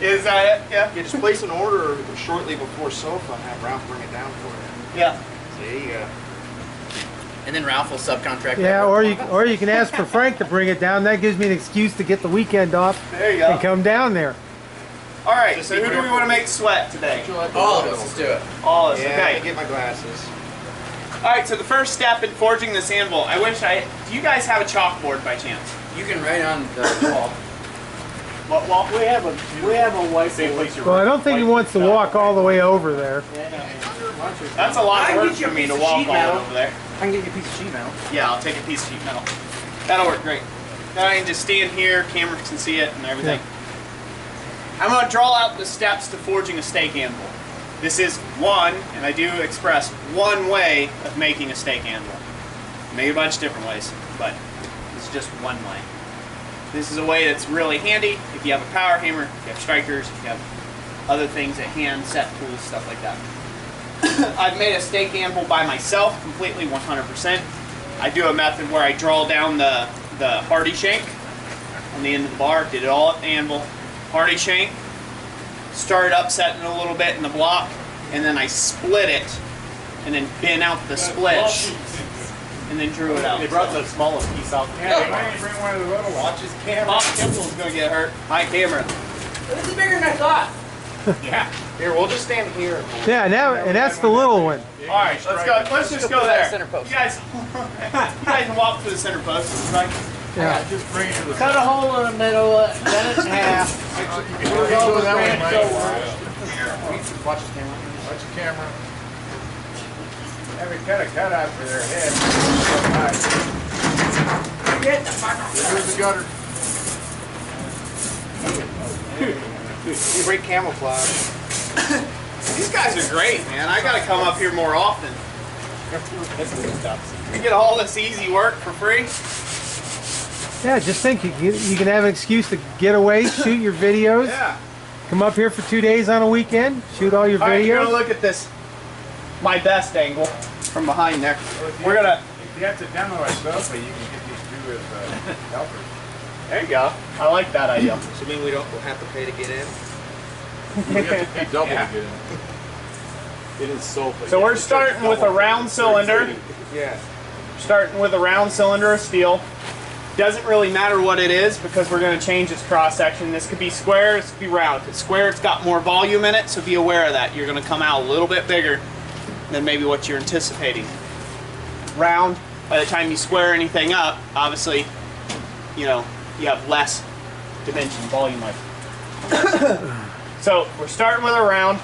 Is that it? Yeah. You just place an order shortly before SOFA and have Ralph bring it down for you. Yeah. So there you go. And then Ralph will subcontract. Yeah, that or work. you can ask for Frank to bring it down. That gives me an excuse to get the weekend off There you and go. come down there. All right. So who do we want to make sweat today? All of us, let's do it. All of us. Yeah, Okay. get my glasses. All right. So the first step in forging this anvil. Do you guys have a chalkboard by chance? You can write on the wall. What wall? We have a whiteboard. Well, I don't think he wants to walk all the way over there. That's a lot I of can work get you for a me piece to of walk sheet all metal. over there. I can get you a piece of sheet metal. Yeah, I'll take a piece of sheet metal. That'll work great. Then I can just stand here, cameras can see it and everything. I'm going to draw out the steps to forging a stake anvil. This is one, and I do express one way of making a stake anvil. Make a bunch of different ways, but it's just one way. This is a way that's really handy if you have a power hammer, if you have strikers, if you have other things at hand, set tools, stuff like that. I've made a stake anvil by myself, completely 100%. I do a method where I draw down the hardy shank on the end of the bar, did it all at the anvil, hardy shank, started upsetting it a little bit in the block, and then I split it, and then bent out the splits, and then drew it out. They brought the smallest piece out. Yeah, why don't you bring one of the little ones? Watch his camera. Bob Kimball's gonna get hurt. My camera. This is bigger than I thought. Yeah. Here, we'll just stand here. Yeah, now and that's the little one. All right, let's go. Let's just go there. Center post. You guys can walk to the center post, right? Yeah. Just bring it to the. Cut a hole in the middle, bend it in half. You can go that way, Mike. Watch his camera. Watch the camera. Yeah, we cut a cutout for their head. Here's the gutter. You break camouflage. These guys are great, man. I gotta come up here more often. You get all this easy work for free. Yeah, just think you can have an excuse to get away, shoot your videos, Yeah. come up here for 2 days on a weekend, shoot all your All right, you're videos. gonna look at this. My best angle from behind there. We're gonna. If you have to demo a sofa, you can get these two as helpers. There you go. I like that idea. So mean we'll have to pay to get in? You have to pay double to get in. It is SOFA. So we're starting with a round cylinder. Yeah. Starting with a round cylinder of steel. Doesn't really matter what it is because we're going to change its cross section. This could be square, this could be round. If it's square, it's got more volume in it, so be aware of that. You're going to come out a little bit bigger than maybe what you're anticipating. Round, by the time you square anything up, obviously, you know, you have less dimension, volume-wise. So we're starting with a round.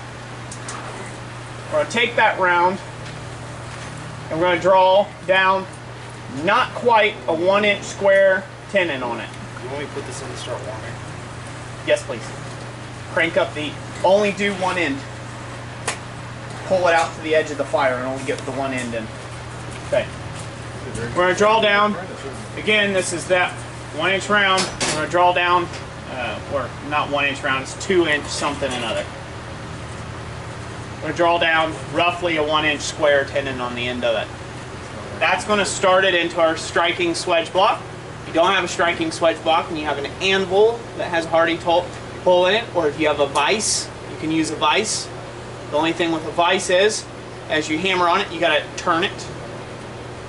We're going to take that round and we're going to draw down not quite a 1-inch square tenon on it. You want me to put this in and start warming? Yes, please. Crank up the, only do one end. Pull it out to the edge of the fire and only get the one end in. Okay. We're going to draw down. Again, this is that 1-inch round. We're going to draw down, or not 1-inch round, it's 2-inch something another. We're going to draw down roughly a 1-inch square tenon on the end of it. That's going to start it into our striking swedge block. If you don't have a striking swedge block and you have an anvil that has a hardy pull in it, or if you have a vise, you can use a vise. The only thing with a vise is, as you hammer on it, you got to turn it.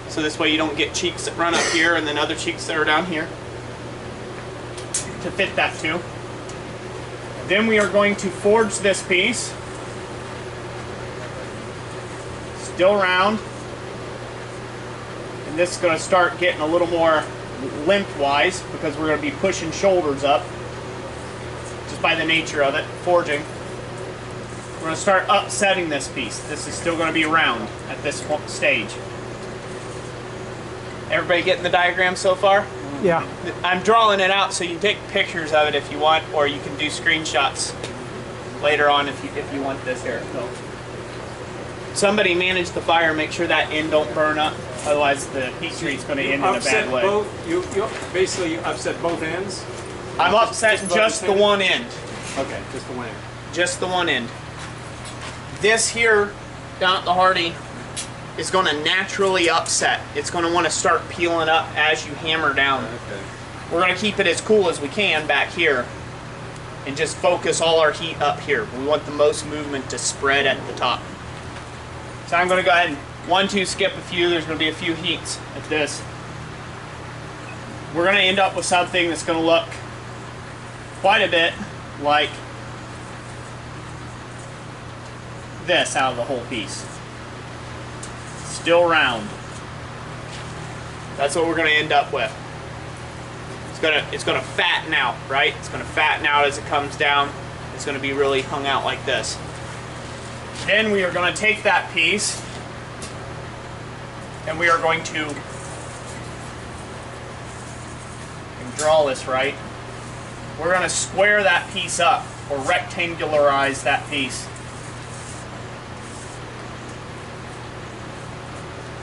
So this way you don't get cheeks that run up here and then other cheeks that are down here. To fit that too. Then we are going to forge this piece. Still round. And this is going to start getting a little more lengthwise because we're going to be pushing shoulders up just by the nature of it, forging. We're going to start upsetting this piece. This is still going to be round at this stage. Everybody getting the diagram so far? Yeah. I'm drawing it out so you can take pictures of it if you want, or you can do screenshots later on if you want this here. So somebody manage the fire, make sure that end don't burn up, otherwise the heat treat's going to end in a bad way. You basically upset both ends? I've upset just the one end. Okay, just the one end. Just the one end. This here down at the Hardy is going to naturally upset. It's going to want to start peeling up as you hammer down. Okay. We're going to keep it as cool as we can back here and just focus all our heat up here. We want the most movement to spread at the top. So I'm going to go ahead and 1, 2, skip a few. There's going to be a few heats at this. We're going to end up with something that's going to look quite a bit like this out of the whole piece. Still round. That's what we're going to end up with. It's gonna fatten out, right? It's gonna fatten out as it comes down. It's gonna be really hung out like this. Then we are gonna take that piece and we are going to draw this right. We're gonna square that piece up or rectangularize that piece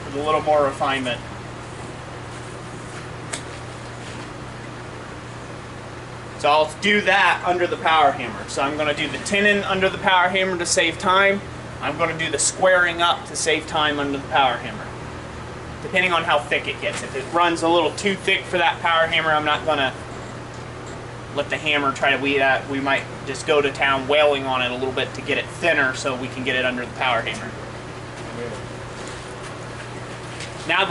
with a little more refinement. So I'll do that under the power hammer. So I'm going to do the tinning under the power hammer to save time. I'm going to do the squaring up to save time under the power hammer, depending on how thick it gets. If it runs a little too thick for that power hammer, I'm not going to let the hammer try to weed out. We might just go to town wailing on it a little bit to get it thinner so we can get it under the power hammer. Now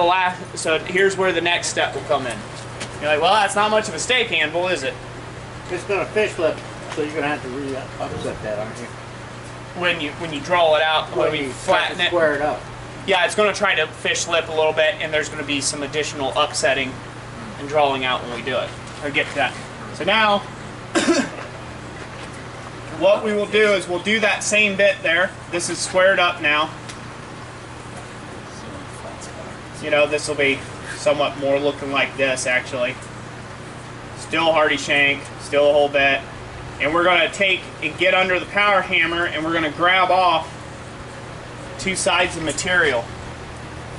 so here's where the next step will come in. You're like, well, that's not much of a steak anvil, is it? It's going to fish flip, so you're going to have to re-upset that, aren't you? When you draw it out, when we flatten it. Square it up. Yeah, it's going to try to fish lip a little bit, and there's going to be some additional upsetting and drawing out when we do it. I'll get to that. So now, what we will do is we'll do that same bit there. This is squared up now. You know, this will be somewhat more looking like this, actually. Still hardy shank, still a whole bit. And we're going to take and get under the power hammer and we're going to grab off two sides of material.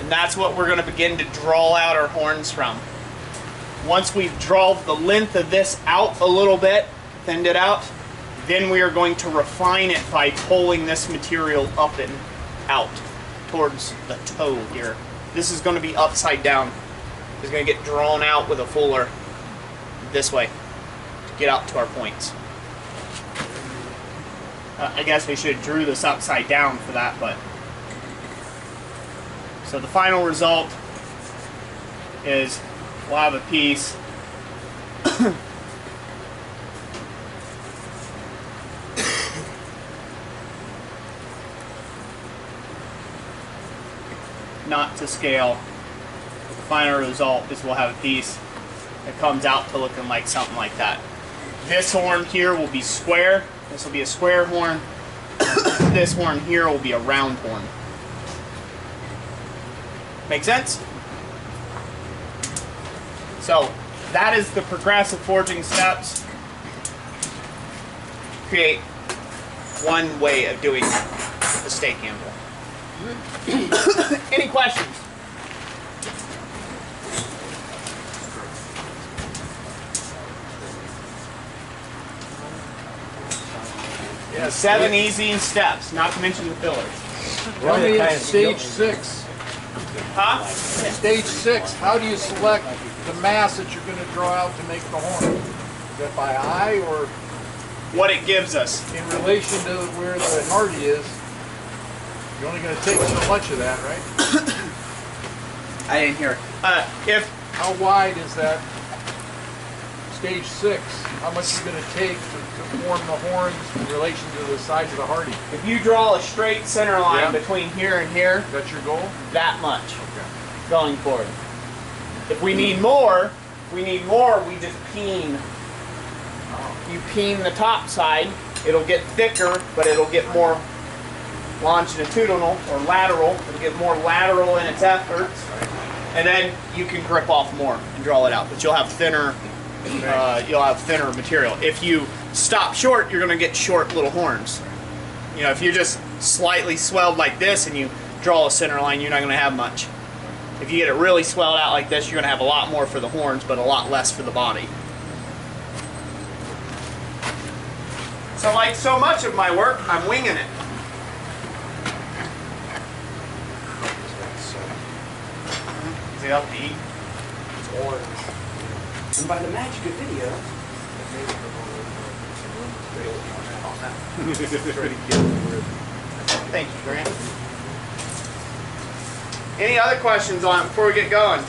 And that's what we're going to begin to draw out our horns from. Once we've drawn the length of this out a little bit, thinned it out, then we are going to refine it by pulling this material up and out towards the toe here. This is going to be upside down. It's going to get drawn out with a fuller this way to get out to our points. I guess we should have drew this upside down for that, but so the final result is we'll have a piece not to scale. The final result is we'll have a piece that comes out to looking like something like that. This horn here will be square. This will be a square horn. This horn here will be a round horn. Make sense? So that is the progressive forging steps. Create one way of doing the steak anvil. Any questions? Yeah, 7 easy steps, not to mention the fillers. Tell me at stage 6. Huh? Stage 6, how do you select the mass that you're going to draw out to make the horn? Is that by eye or what it gives us? In relation to where the hardy is, you're only going to take so much of that, right? I didn't hear it. How wide is that stage 6? How much is it going to take to form the horns in relation to the size of the hardy? If you draw a straight center line between here and here, that's your goal? That much. Okay. Going forward. If we need more, we just peen. You peen the top side, it'll get thicker, but it'll get more longitudinal or lateral. It'll get more lateral in its efforts, And then you can grip off more and draw it out, but you'll have thinner material. If you stop short, you're going to get short little horns. You know, if you're just slightly swelled like this and you draw a center line, you're not going to have much. If you get it really swelled out like this, you're going to have a lot more for the horns, but a lot less for the body. So like so much of my work, I'm winging it. Is it up to eat? It's orange. And by the magic of video, thank you, Grant. Any other questions on it before we get going?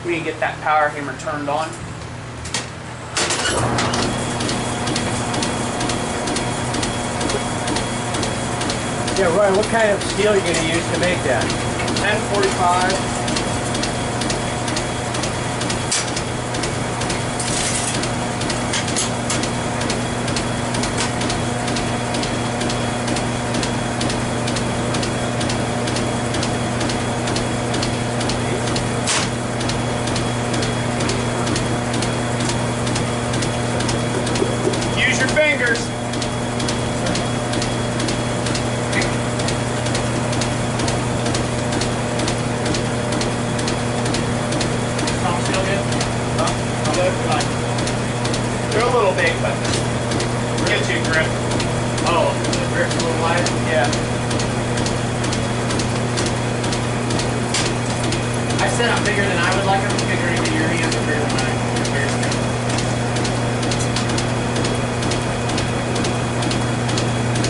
We need to get that power hammer turned on. Yeah, Ryan, what kind of steel are you going to use to make that? 1045. Use your fingers. They're a little big, but get you a grip. Oh, the grip's a little wide? Yeah. I said I'm bigger than I would like them, figuring that your hands are bigger than mine.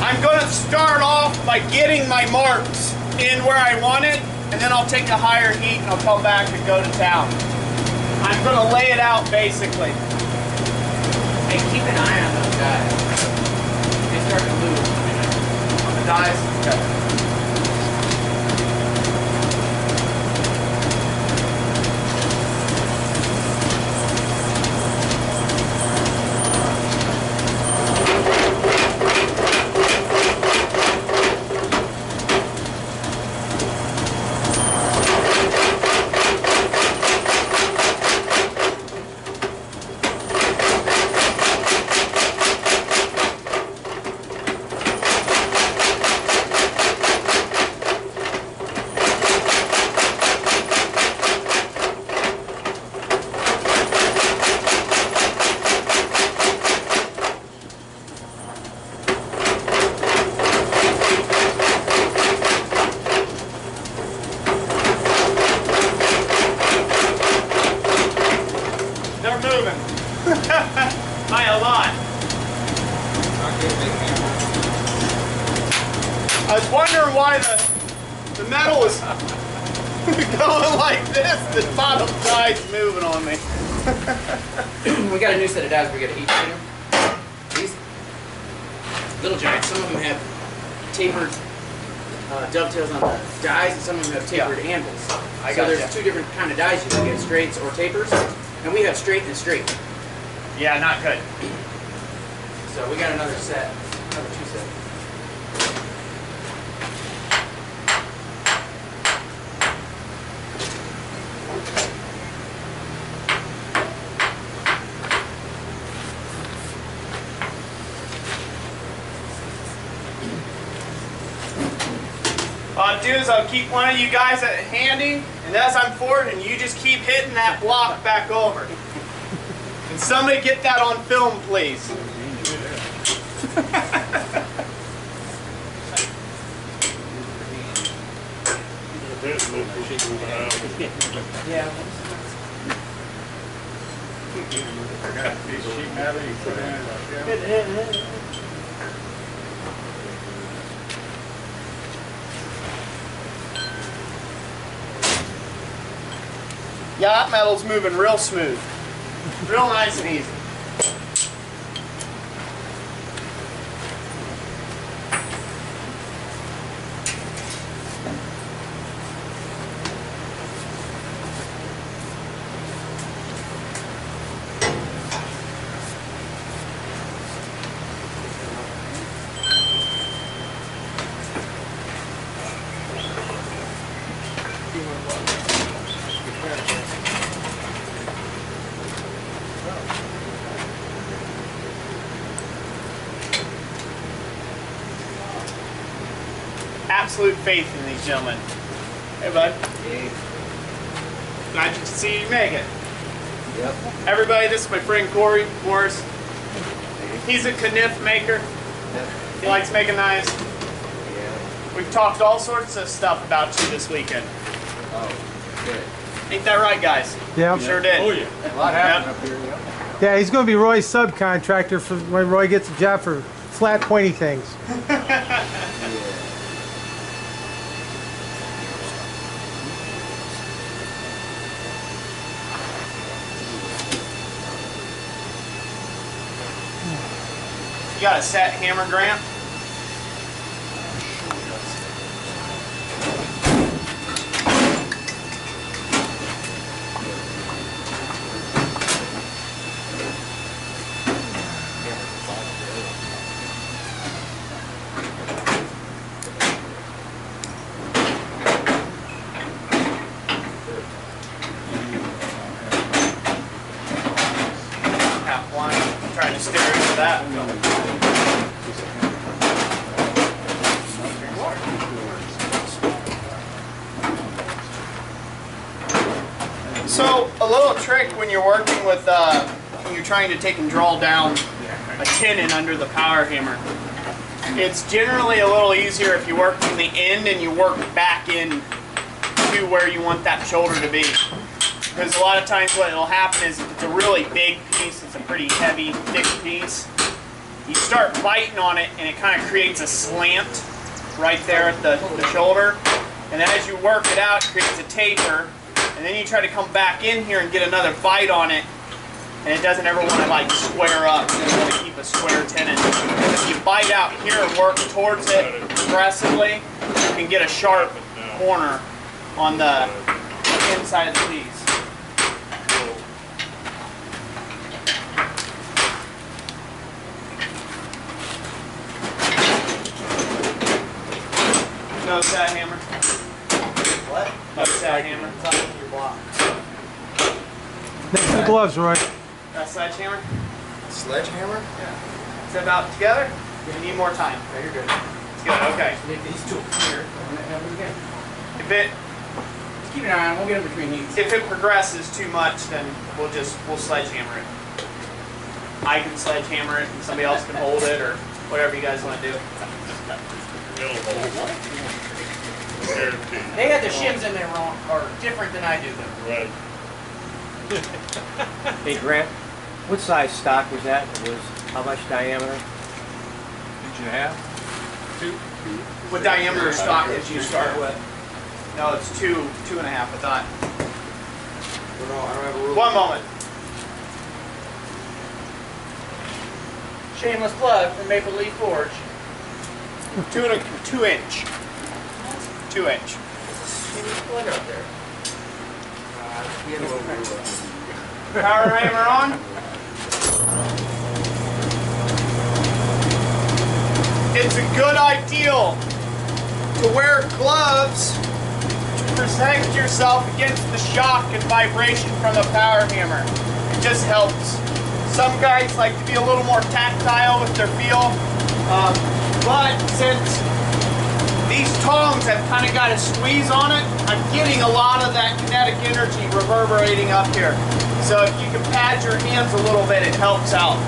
I'm going to start off by getting my marks in where I want it, and then I'll take a higher heat and I'll come back and go to town. I'm going to lay it out basically. Hey, keep an eye on those guys. They start to move. On the dies? Okay. By a lot. I was wondering why the metal is going like this. The bottom side's moving on me. We got a new set of dies we got to heat treat them. These little giants, some of them have tapered dovetails on the dies, and some of them have tapered anvils. So there's two different kind of dies you can get, straights or tapers, and we have straight and straight. Yeah, not good. So we got another set, another two sets. What I'll do is I'll keep one of you guys handy, and as I'm forward, you just keep hitting that block back over. And somebody get that on film, please. Yeah. Yeah, that metal's moving real smooth. Real nice and easy. absolute faith in these gentlemen. Hey, bud. Glad to see you make it. Yep. Everybody, this is my friend Corey Morris. He's a kniff maker. He likes making knives. We've talked all sorts of stuff about you this weekend. Oh, good. Ain't that right, guys? Yeah. We sure did. Oh, yeah. A lot happening up here, yeah. Yeah, he's going to be Roy's subcontractor for when Roy gets a job for flat, pointy things. You got a set hammer, Grant? Half one. I'm trying to steer into that. So, a little trick when you're working with, when you're trying to take and draw down a tenon under the power hammer. It's generally a little easier if you work from the end and you work back in to where you want that shoulder to be. Because a lot of times what will happen is if it's a really big piece, it's a pretty heavy, thick piece, you start biting on it and it kind of creates a slant right there at the shoulder. And then as you work it out, it creates a taper. And then you try to come back in here and get another bite on it, and it doesn't ever want to like square up. It doesn't want to keep a square tenon. If you bite out here and work towards it progressively, you can get a sharp corner on the inside of the piece. No set hammer. What? No set hammer. Next to the gloves, Roy. Sledgehammer? Sledgehammer? Yeah. Is that about together? You need more time. Yeah, you're good. It's good, okay. Leave these two here. If it Just keep an eye on it. We'll get in between these. if it progresses too much, then we'll sledgehammer it. I can sledgehammer it and somebody else can hold it or whatever you guys want to do. Middle hole. Guaranteed. They had the shims in there wrong, or different than I do them. Right. Hey Grant, what size stock was that? It was how much diameter? Did you have? What diameter stock did you start with? No, it's 2.5, I thought. No, I don't have a rule. 1 moment. Shameless plug for Maple Leaf Forge. 2 inch. 2 inch. Shameless plug out there. Power hammer on. It's a good idea to wear gloves to protect yourself against the shock and vibration from the power hammer. It just helps. Some guys like to be a little more tactile with their feel, but since these tongs have kind of got a squeeze on it, I'm getting a lot of that kinetic energy reverberating up here. So if you can pad your hands a little bit, it helps out.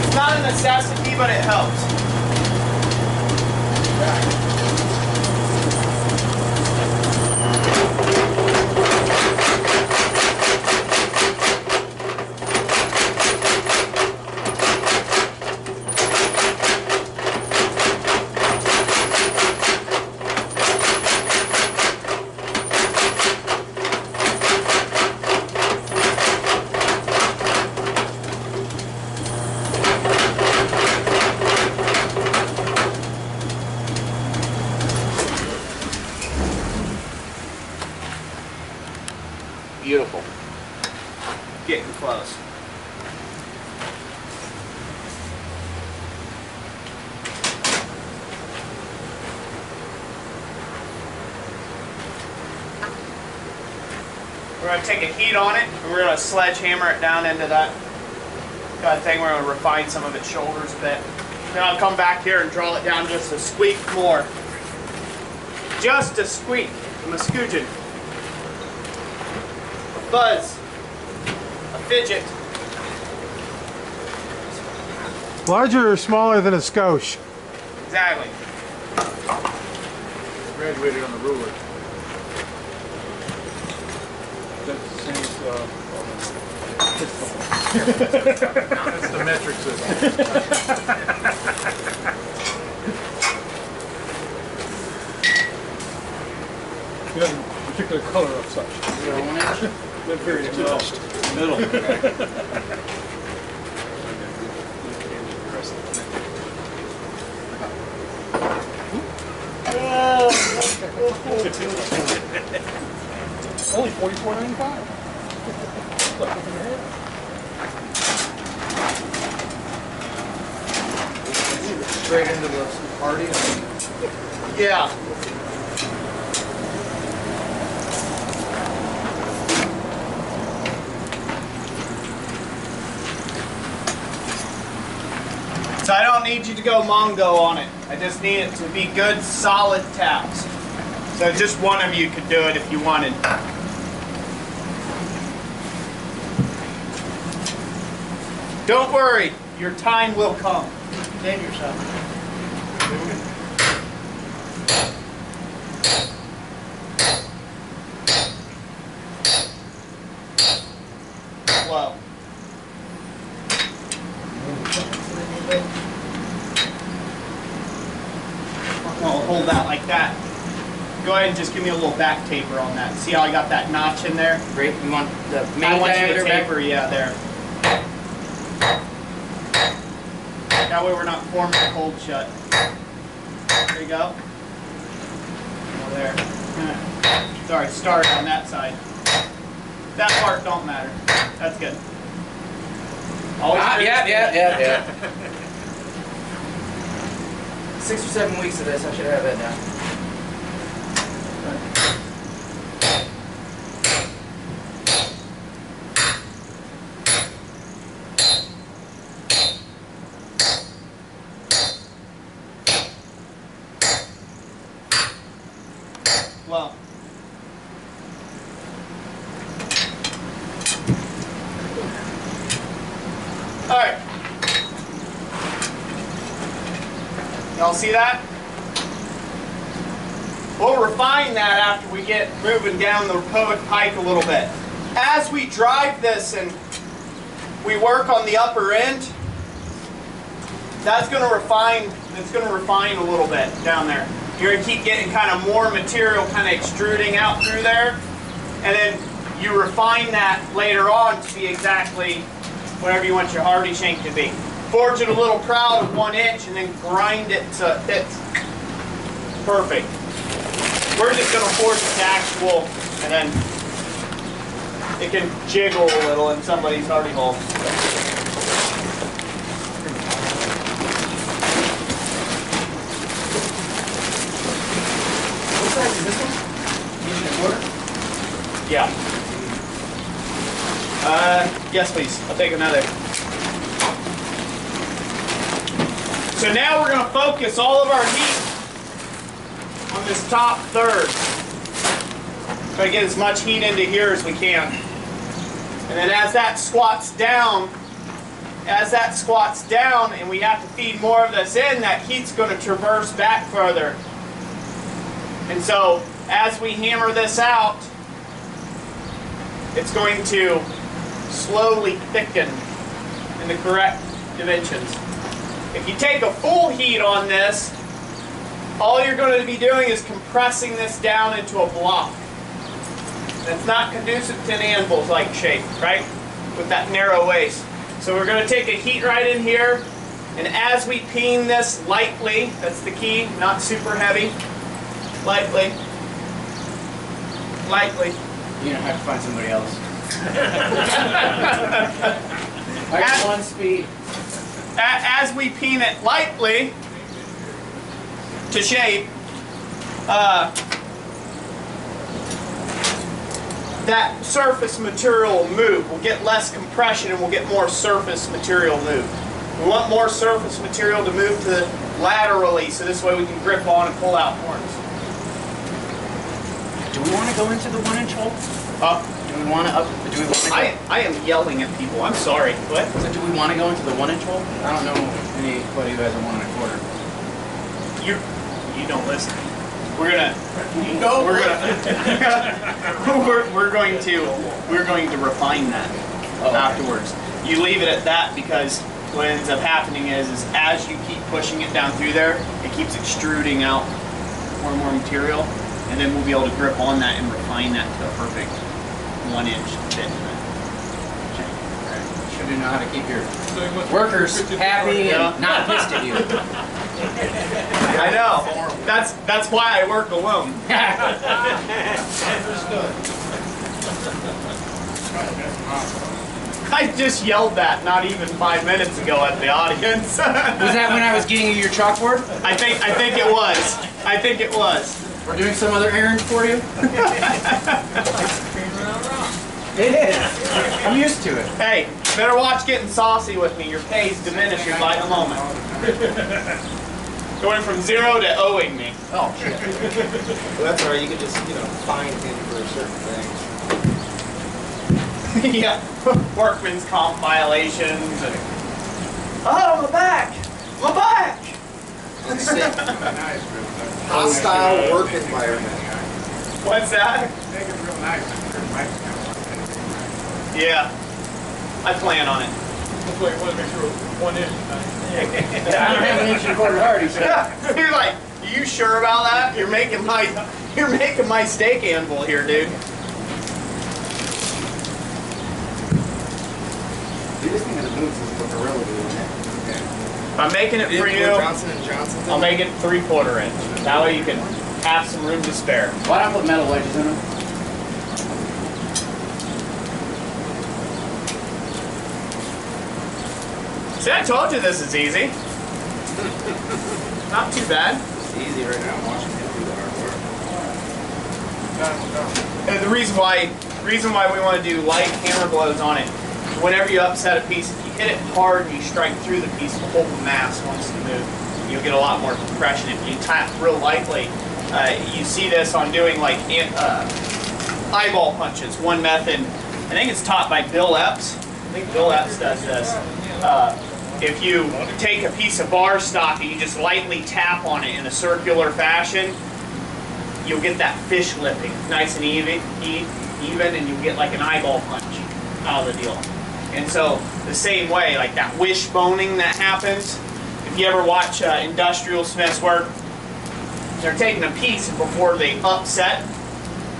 It's not a necessity, but it helps. Beautiful. Getting close. We're going to take a heat on it, and we're going to sledgehammer it down into that kind of thing. We're going to refine some of its shoulders a bit. Then I'll come back here and draw it down just a squeak more. just a squeak, a muscugin, a buzz, a fidget. Larger or smaller than a skosh? Exactly. Graduated on the ruler. That's the same as that's the metric system. He has a particular color of such. They're very exhaust. Middle. Only $44.95. Straight into the party. Yeah. So I don't need you to go Mongo on it. I just need it to be good, solid taps. So just one of you could do it if you wanted. Don't worry, your time will come. Save yourself. Slow. I'll hold that like that. Go ahead and just give me a little back taper on that. See how I got that notch in there? Great. You want the I main want you diameter to back? taper, yeah, there. That way we're not forming a cold shut. There you go. Over there. Sorry, start on that side. That part don't matter. That's good. Always Yeah. 6 or 7 weeks of this, I should have it now. Well. All right. Y'all see that? We'll refine that after we get moving down the poet pike a little bit. As we drive this and we work on the upper end, that's going to refine. It's going to refine a little bit down there. You're going to keep getting kind of more material kind of extruding out through there, and then you refine that later on to be exactly whatever you want your hardy shank to be. Forge it a little proud of 1 inch and then grind it so it fits perfect. We're just going to force it to actual, and then it can jiggle a little in somebody's hardy hole. What size is this one? Inch and a quarter? Yeah. Yes, please. I'll take another. So now we're going to focus all of our heat on this top third. Try to get as much heat into here as we can. And then as that squats down, and we have to feed more of this in, that heat's going to traverse back further. And so as we hammer this out, it's going to slowly thicken in the correct dimensions. If you take a full heat on this, all you're going to be doing is compressing this down into a block. That's not conducive to an anvil-like shape, right? With that narrow waist. So we're going to take a heat right in here, and as we peen this lightly, that's the key, not super heavy, lightly. You're gonna have to find somebody else. I got one speed. As we peen it lightly to shape, that surface material will move. We'll get less compression and we'll get more surface material move. We want more surface material to move to laterally, so this way we can grip on and pull out horns. we want to go into the 1 inch hole? Do we want to up? Do we want to? I am yelling at people. I'm sorry. What? So do we want to go into the 1 inch hole? I don't know anybody who has a 1 1/4. You don't listen. We're gonna go. We're going to refine that afterwards. You leave it at that because what ends up happening is as you keep pushing it down through there, it keeps extruding out more and more material, and then we'll be able to grip on that and refine that to a perfect 1 inch fit. Sure do know how to keep your workers happy and not pissed at you. I know. That's why I work alone. I just yelled that not even 5 minutes ago at the audience. Was that when I was getting you your chalkboard? I think it was. I think it was. We're doing some other errand for you? It is. I'm used to it. Hey, better watch getting saucy with me. Your pay's diminishing by the moment. Going from 0 to owing me. Oh, shit. Well, that's all right. You could just, fine him for certain things. Yeah, workman's comp violations and oh, my back. Hostile work environment. What's that? Make it real nice. Yeah, I plan on it. That's why you want to make sure it's 1 inch. I don't have an 1 1/4 already, so. Yeah, you're like, you sure about that? You're making my steak anvil here, dude. The biggest thing that moves is the gorilla doing it. If I'm making it for you, Johnson & Johnson. I'll make it 3/4 inch. That way you can have some room to spare. Why not put metal wedges in them? See, I told you this is easy. Not too bad. It's easy right now. I'm watching him do the hard work. And the reason why we want to do light hammer blows on it, whenever you upset a piece, if you hit it hard and you strike through the piece, the whole mass wants to move. You'll get a lot more compression. If you tap real lightly, you see this on doing like eyeball punches. One method, I think it's taught by Bill Epps. I think Bill Epps does this. If you take a piece of bar stock and you just lightly tap on it in a circular fashion, you'll get that fish lipping, nice and even, and you'll get like an eyeball punch out of the deal. And so the same way, like that wishboning that happens, if you ever watch industrial smiths work, they're taking a piece and before they upset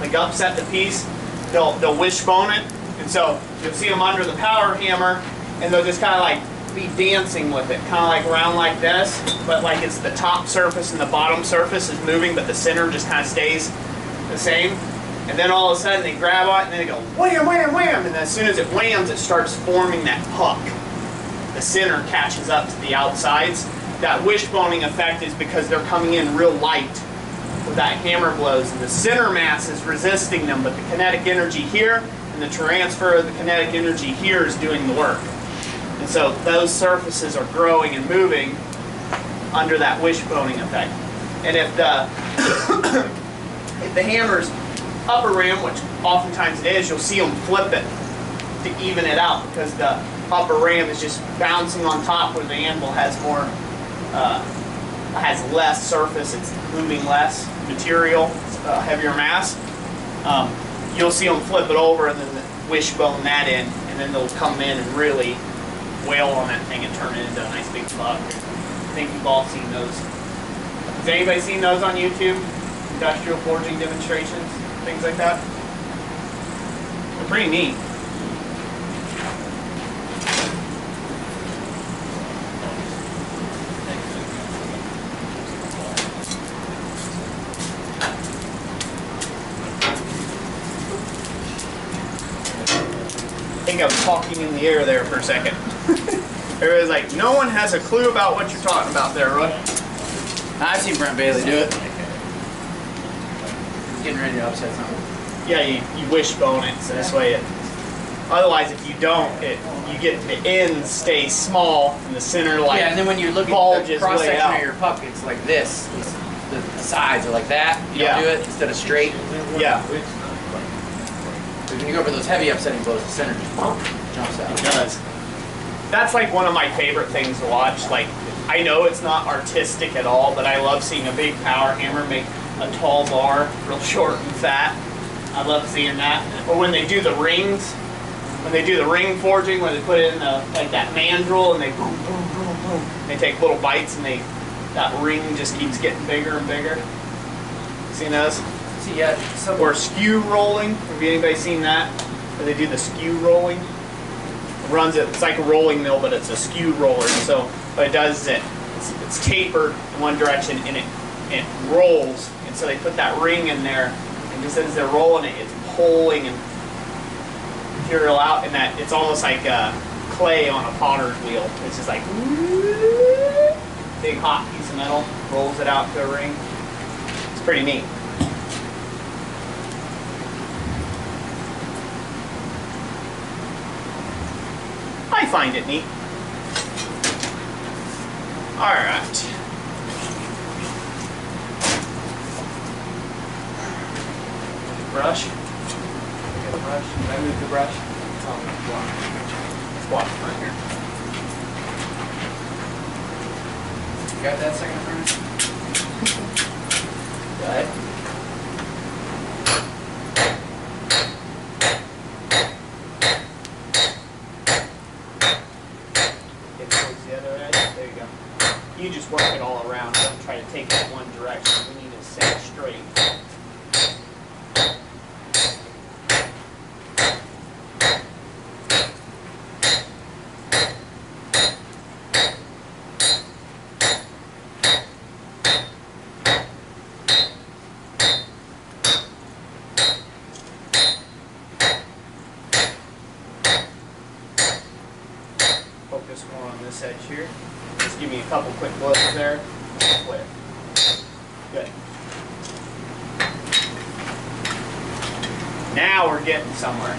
the piece, they'll wishbone it. And so you'll see them under the power hammer and they'll just kind of like be dancing with it, kind of like around like this, but like it's the top surface and the bottom surface is moving, but the center just kind of stays the same. And then all of a sudden they grab on it and then they go wham, wham, wham, and as soon as it whams, it starts forming that puck. The center catches up to the outsides. That wishboning effect is because they're coming in real light with that hammer blows, and the center mass is resisting them, but the kinetic energy here and the transfer of the kinetic energy here is doing the work. And so those surfaces are growing and moving under that wishboning effect. And if the hammer's upper ram, which oftentimes it is, you'll see them flip it to even it out because the upper ram is just bouncing on top where the anvil has more, has less surface, it's moving less material, heavier mass. You'll see them flip it over and then wishbone that in, and then they'll come in and really wail on that thing and turn it into a nice big puck. I think you've all seen those. Has anybody seen those on YouTube? Industrial forging demonstrations, things like that? They're pretty neat. I think I was talking in the air there for a second. Everybody's like, no one has a clue about what you're talking about there, Roy. I've seen Brent Bailey do it. He's getting ready to upset something. Yeah, you wishbone it, so this way otherwise if you don't, you get the ends stay small and the center like yeah, and then when you look at the bulges cross way section out. of your puck, it's like this. the sides are like that. You Yeah. do it instead of straight. Yeah. Because when you go for those heavy upsetting blows, the center just jumps out. It does. That's like one of my favorite things to watch. Like, I know it's not artistic at all, but I love seeing a big power hammer make a tall bar, real short and fat. I love seeing that. Or when they do the rings, when they do the ring forging, where they put it in the, like that mandrel and they boom, boom, boom, boom. They take little bites and that ring just keeps getting bigger and bigger. Seen those? See, yeah, Or skew rolling. Have anybody seen that? Where they do the skew rolling? It runs it. It's like a rolling mill, but it's a skew roller. So what it does is it's tapered in one direction and it rolls. And so they put that ring in there, and just as they're rolling it, it's pulling and material out, and that it's almost like clay on a potter's wheel. It's just like big hot piece of metal, rolls it out to a ring. It's pretty neat. I find it neat. All right. Brush. Get a brush. Did I move the brush? It's on the block. Let's walk right here. You got that second furnace? Go ahead. Get towards the other edge. There you go. You just work it all around. Don't try to take it one direction. We need to set straight. Focus more on this edge here. Just give me a couple quick blows there. Flip. Good. Now we're getting somewhere.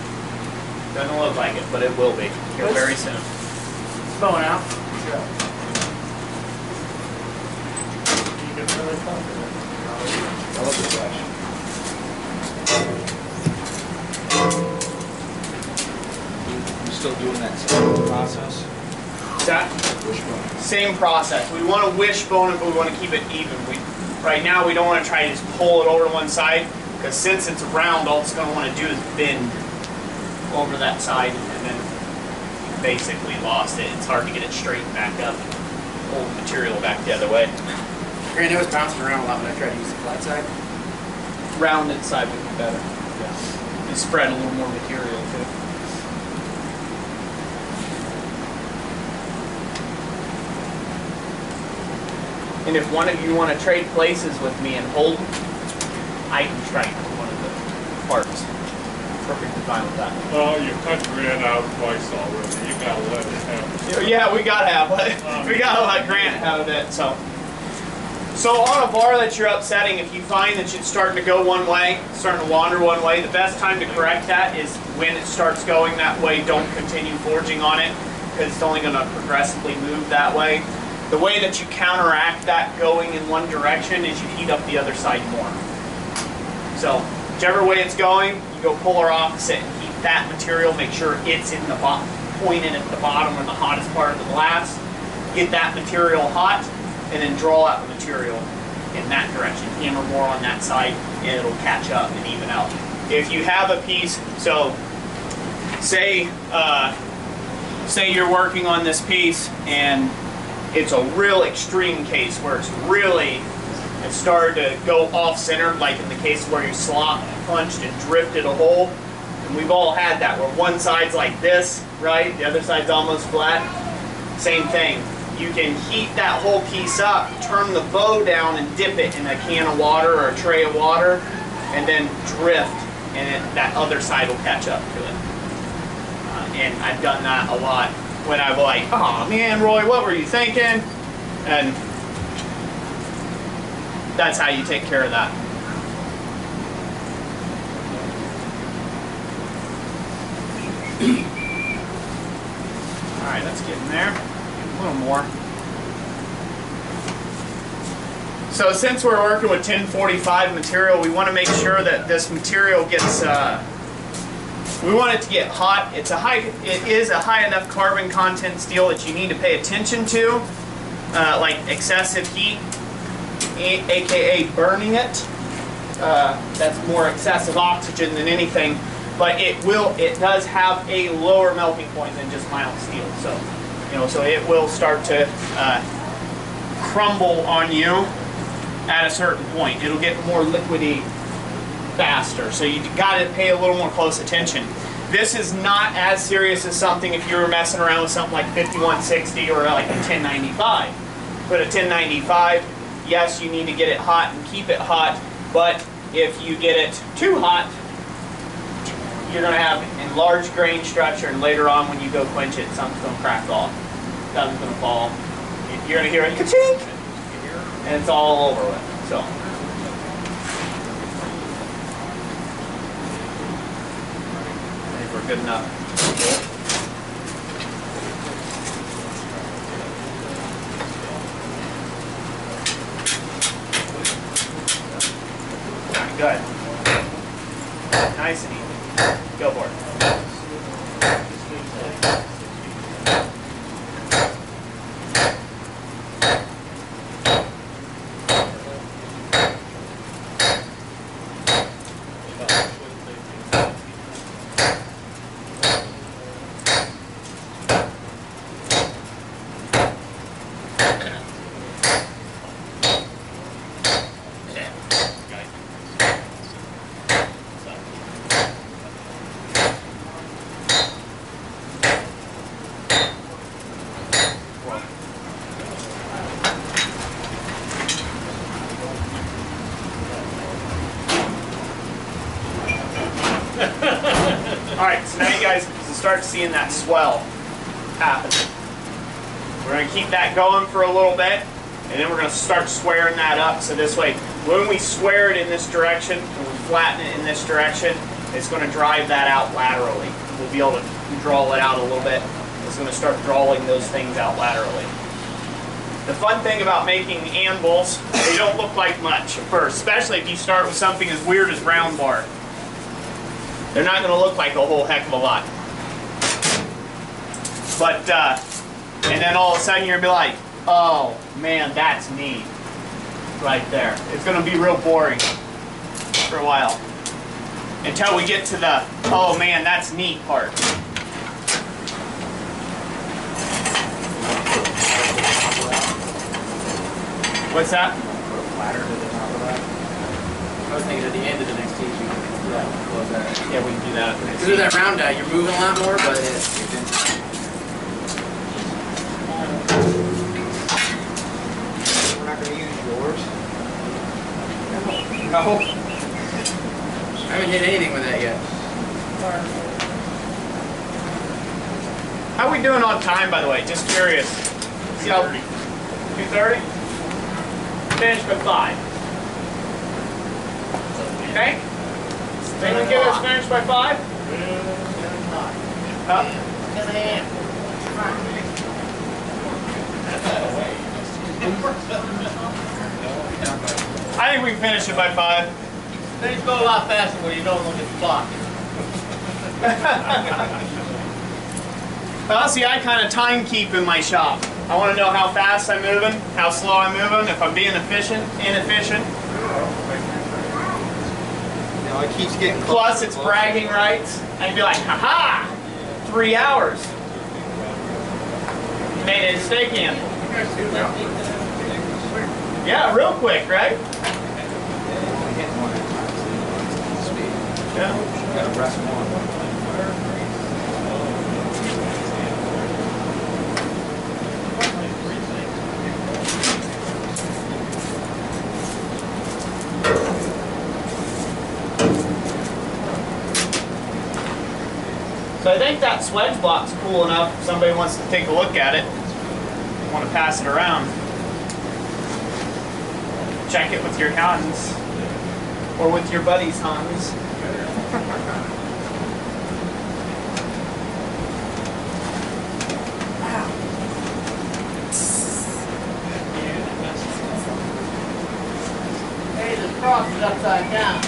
Doesn't look like it, but it will be here very soon. It's blowing out. I love the flash. You still doing that same process? That same process. We want to wishbone it, but we want to keep it even. Right now, we don't want to try to just pull it over to one side, because since it's round, all it's going to want to do is bend over that side, and then you basically lost it. It's hard to get it straightened back up and pull the material back the other way. Granted, it was bouncing around a lot when I tried to use the flat side. Rounded side would be better. Yeah. You spread a little more material too. And if one of you want to trade places with me and hold, I can strike one of the parts. Perfectly fine with that. Oh, you cut Grant out twice already. You gotta let it happen. Yeah, we gotta have it. We gotta let Grant have it. So on a bar that you're upsetting, if you find that it's starting to go one way, starting to wander one way, the best time to correct that is when it starts going that way. Don't continue forging on it, because it's only going to progressively move that way. The way that you counteract that going in one direction is you heat up the other side more. So whichever way it's going, you go polar opposite and heat that material. Make sure it's in the bottom, pointed at the bottom or the hottest part of the blast. Get that material hot, and then draw out the material in that direction. Hammer more on that side, and it'll catch up and even out. If you have a piece, so say you're working on this piece and it's a real extreme case where it's started to go off center, like in the case where you slot punched and drifted a hole. And we've all had that where one side's like this, right? The other side's almost flat. Same thing. You can heat that whole piece up, turn the bow down and dip it in a can of water or a tray of water, and then drift, and that other side will catch up to it. And I've done that a lot when I'm like, oh man, Roy, what were you thinking? And that's how you take care of that. All right, let's get in there. A little more. So since we're working with 1045 material, we want to make sure that this material gets, we want it to get hot. It is a high enough carbon content steel that you need to pay attention to, like excessive heat, aka burning it. That's more excessive oxygen than anything, but it does have a lower melting point than just mild steel. So, so it will start to crumble on you at a certain point. It'll get more liquidy faster, so you got to pay a little more close attention. This is not as serious as something if you were messing around with something like 5160 or like a 1095. But a 1095, yes, you need to get it hot and keep it hot, but if you get it too hot, you're going to have enlarged grain structure, and later on when you go quench it, something's going to crack off. Something's going to fall. You're going to hear it ka-chink, and it's all over with. So. I think we're good enough. Good. Nice and easy. Go for it. Alright, so now you guys start seeing that swell happen. We're going to keep that going for a little bit, and then we're going to start squaring that up. So this way, when we square it in this direction, and we flatten it in this direction, it's going to drive that out laterally. We'll be able to draw it out a little bit. It's going to start drawing those things out laterally. The fun thing about making anvils, they don't look like much at first, especially if you start with something as weird as round bar. They're not going to look like a whole heck of a lot. But, and then all of a sudden you're going to be like, oh man, that's neat. Right there. It's going to be real boring for a while. Until we get to the, oh man, that's neat part. What's that? Put a platter to the top of that. I was thinking at the end of the next teach you can do that. Close that. Yeah, we can do that. To do that round die, you're moving a lot more, but We're not going to use yours. no. I haven't hit anything with that yet. How are we doing on time, by the way? Just curious. See how 2:30? Finish by 5. Okay? Think we get us finished by 5? 10 a.m. I think we can finish it by 5. Things go a lot faster when you don't look at the clock. Well, see, I kind of time keep in my shop. I want to know how fast I'm moving, how slow I'm moving, if I'm being efficient, inefficient. No, it keeps getting closer. Plus, it's bragging rights. I'd be like, haha, 3 hours. Made a steak in. Yeah, real quick, right? Yeah. Gotta rest one. So I think that swedge block's cool enough if somebody wants to take a look at it. Want to pass it around. Check it with your hands. Or with your buddy's hands. cross is upside down.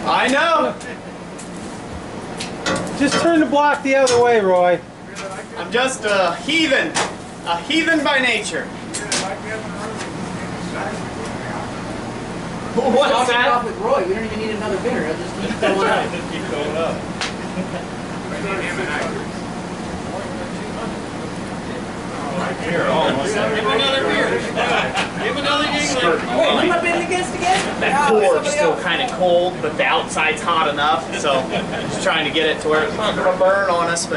I know. Just turn the block the other way, Roy. I'm just a heathen by nature. What's I'll that? off with Roy. We don't even need another bidder. I'll just keep going up. Just keep going up. Here, almost. Give him another beer. Give him another England. Wait, Wait, who am I bidding against again? That Oh, floor's somebody still else. kind of cold, but the outside's hot enough, so just trying to get it to where it's not gonna burn on us. But